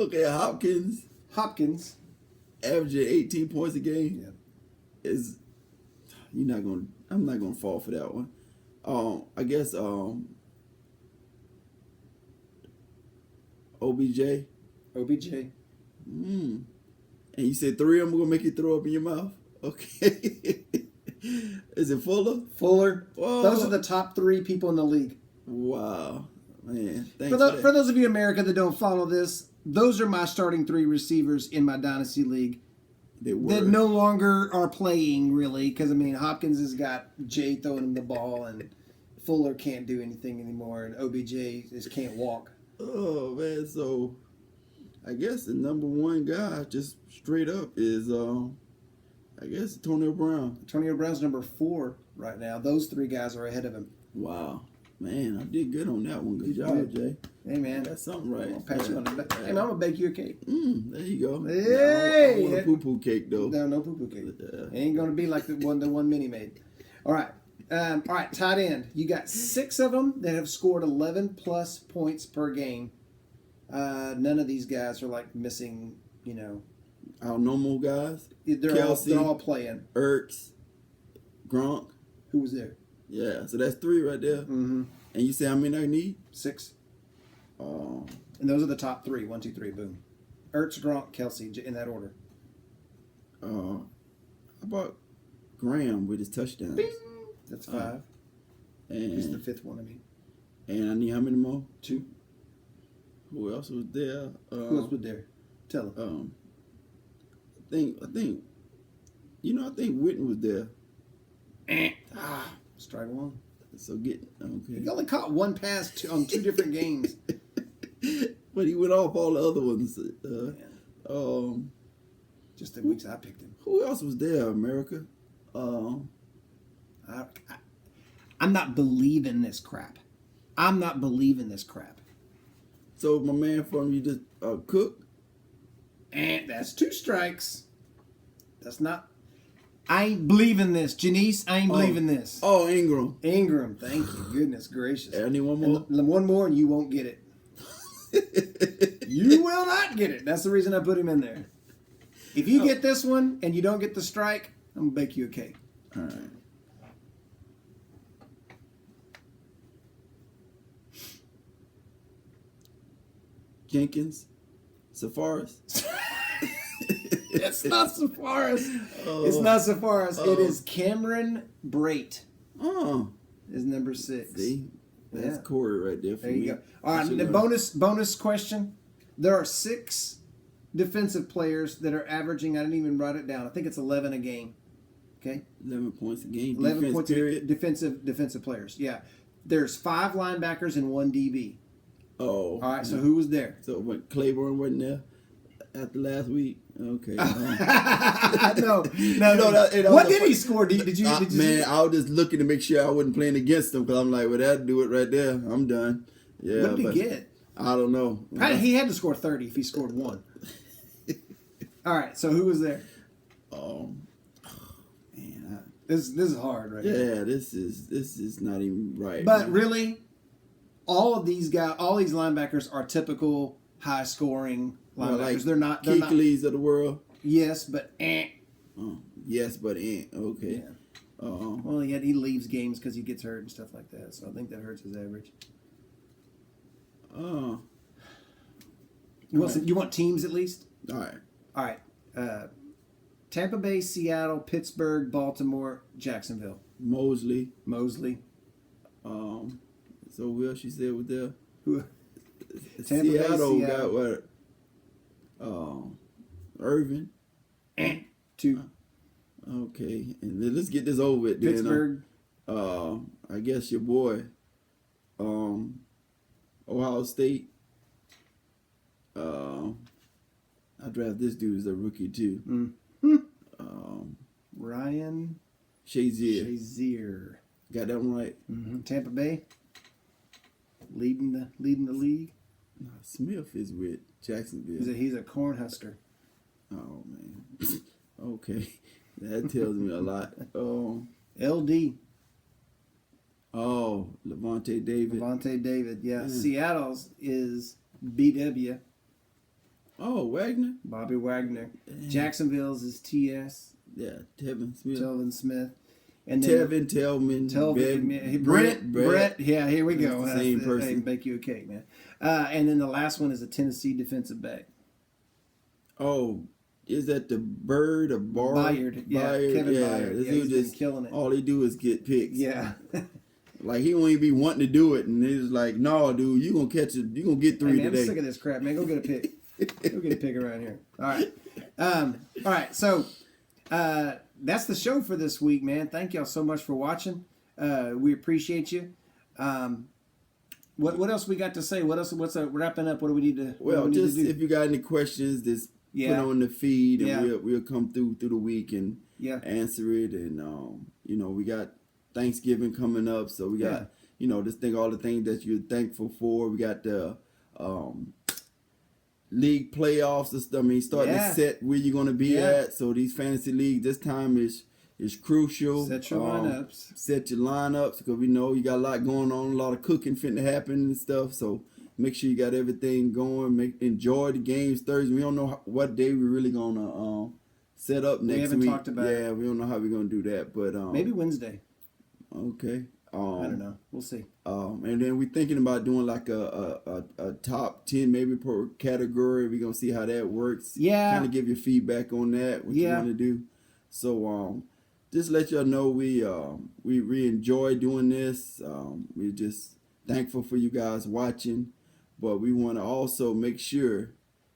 Okay, Hopkins averaging 18 points a game. Yeah. I'm not gonna fall for that one. I guess OBJ. And you said 3 of them are gonna make you throw up in your mouth? Okay. Is it Fuller? Fuller. Whoa. Those are the top 3 people in the league. Wow. Man, thanks For those of you in America that don't follow this, those are my starting 3 receivers in my Dynasty League that no longer are playing, really. Because, Hopkins has got Jay throwing him the ball, and Fuller can't do anything anymore, and OBJ just can't walk. Oh, man. So, I guess the number 1 guy, just straight up, is, I guess, Antonio Brown. Antonio Brown's number 4 right now. Those 3 guys are ahead of him. Wow. Man, I did good on that one. Good job, Jay. Hey, man. That's something right. I'll pat you on the back. Hey, man, I'm going to bake you a cake. There you go. Hey! I want a poo-poo cake, though. No poo-poo cake. It ain't going to be like the one Minnie made. All right. Tight end. You got 6 of them that have scored 11-plus points per game. None of these guys are, missing, Our normal guys. They're all playing. Ertz, Gronk. Who was there? Yeah, so that's 3 right there. Mm-hmm. And you say how many I need? 6. And those are the top 3. 1, 2, 3, boom. Ertz, Gronk, Kelsey, in that order. How about Graham with his touchdowns? Bing! That's 5. And He's the 5th one, And I need how many more? 2. Who else was there? Who else was there? Tell him. I think Witten was there. Strike 1. So okay. He only caught 1 pass on 2 different games. But he went off all the other ones. Just the weeks I picked him. Who else was there, America? I'm not believing this crap. So my man from you just Cook? And that's 2 strikes. That's not. I ain't believing this, Janice. I ain't believing this. Oh, Ingram. Ingram, thank you. Goodness gracious. I need one more. And one more, and you won't get it. You will not get it. That's the reason I put him in there. If you get this one and you don't get the strike, I'm gonna bake you a cake. All right. Jenkins, Safaris. It's not Safaris. It's not Safaris. It is Cameron Brait. Oh, Is number 6. see, that's Yeah. Corey right there for There me. you go. All right, the bonus question. There are 6 defensive players that are averaging, I didn't even write it down, I think it's 11 a game. Okay? 11 points a game. 11 Defense, points period. defensive players. Yeah. There's 5 linebackers and 1 DB. Oh. All right, so who was there? So what, Claiborne wasn't there after last week? Okay. No. What What did he score? Did you man, I was just looking to make sure I wasn't playing against him because I'm like, well, that'll do it right there. I'm done. Yeah. What did he get? I don't know. He had to score 30 if he scored 1. All right, so who was there? Man, This is hard, right? yeah, this is not even right. But man. really, all these linebackers are typical high scoring linebackers. Like they're not Keekleys of the world. Yes, but Yes, but okay. Yeah. Well, he leaves games because he gets hurt and stuff like that. So I think that hurts his average. You want teams at least? All right. All right. Tampa Bay, Seattle, Pittsburgh, Baltimore, Jacksonville. Mosley. Mosley. So who else you said was there? Who? Tampa Bay, Seattle got Seattle. what? Irvin. 2. Okay, and then let's get this over with. Pittsburgh. Then, I guess your boy, Ohio State. I draft this dude as a rookie too. Ryan Shazier. Got that one right. Tampa Bay. Leading the league. No, Smith is with Jacksonville. He's a Cornhusker. Oh man. Okay, that tells me a lot. LD. Oh, Levante David. Yeah. Seattle's is BW. Oh, Wagner. Bobby Wagner. Jacksonville's is TS. Yeah, Tevin Smith. Telvin Smith. And then Telvin. Brett. Yeah, here we go. That's the same Hey, person. bake you a cake, man. And then the last one is a Tennessee defensive back. Oh, is that the Bird or Bar? Bayard. Yeah, Kevin Byard. This Yeah, dude he's been just killing it. all he do is get picks. Yeah. Like he won't even be wanting to do it, and he's like, "No, dude, you gonna catch it. You gonna get 3 Hey, man, today." I'm sick of this crap, man. Go get a pick. Go get a pick around here. All right. All right. So that's the show for this week, man. Thank y'all so much for watching. We appreciate you. What else we got to say? What else? What's wrapping up? What do we need to? Well, what do we need just to do? if you got any questions, just Yeah. put on the feed, and Yeah. we'll come through the week and answer it. And we got Thanksgiving coming up, so we got just think all the things that you're thankful for. We got the league playoffs and stuff. I mean, starting to set where you're gonna be at. So these fantasy leagues this time is crucial. Set your lineups. Set your lineups because we know you got a lot going on, a lot of cooking finna happen and stuff. So make sure you got everything going. Enjoy the games Thursday. We don't know what day we're really gonna set up next week. We haven't talked about it. Yeah, we don't know how we're gonna do that, but Maybe Wednesday. Okay. I don't know. We'll see. And then we're thinking about doing like a top 10 maybe per category. We're gonna see how that works. Yeah. Kind of give you feedback on that. What you want to do. So just let y'all know we enjoy doing this. We're just thankful for you guys watching, but we want to also make sure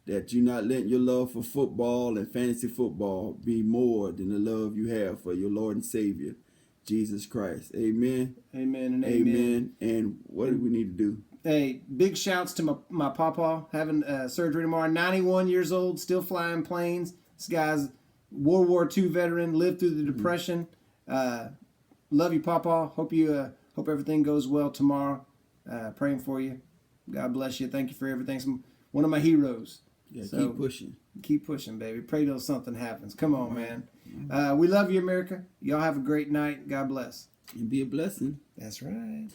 that you're not letting your love for football and fantasy football be more than the love you have for your Lord and Savior, Jesus Christ. Amen. Amen and amen. And what do we need to do? Hey, big shouts to my papa having surgery tomorrow. 91 years old, still flying planes. This guy's World War II veteran, lived through the Depression. Love you, papa. Hope everything goes well tomorrow. Praying for you. God bless you. Thank you for everything. One of my heroes. Yeah, So, keep pushing. Keep pushing, baby. Pray till something happens. Come on, man. We love you, America. Y'all have a great night. God bless. And be a blessing. That's right.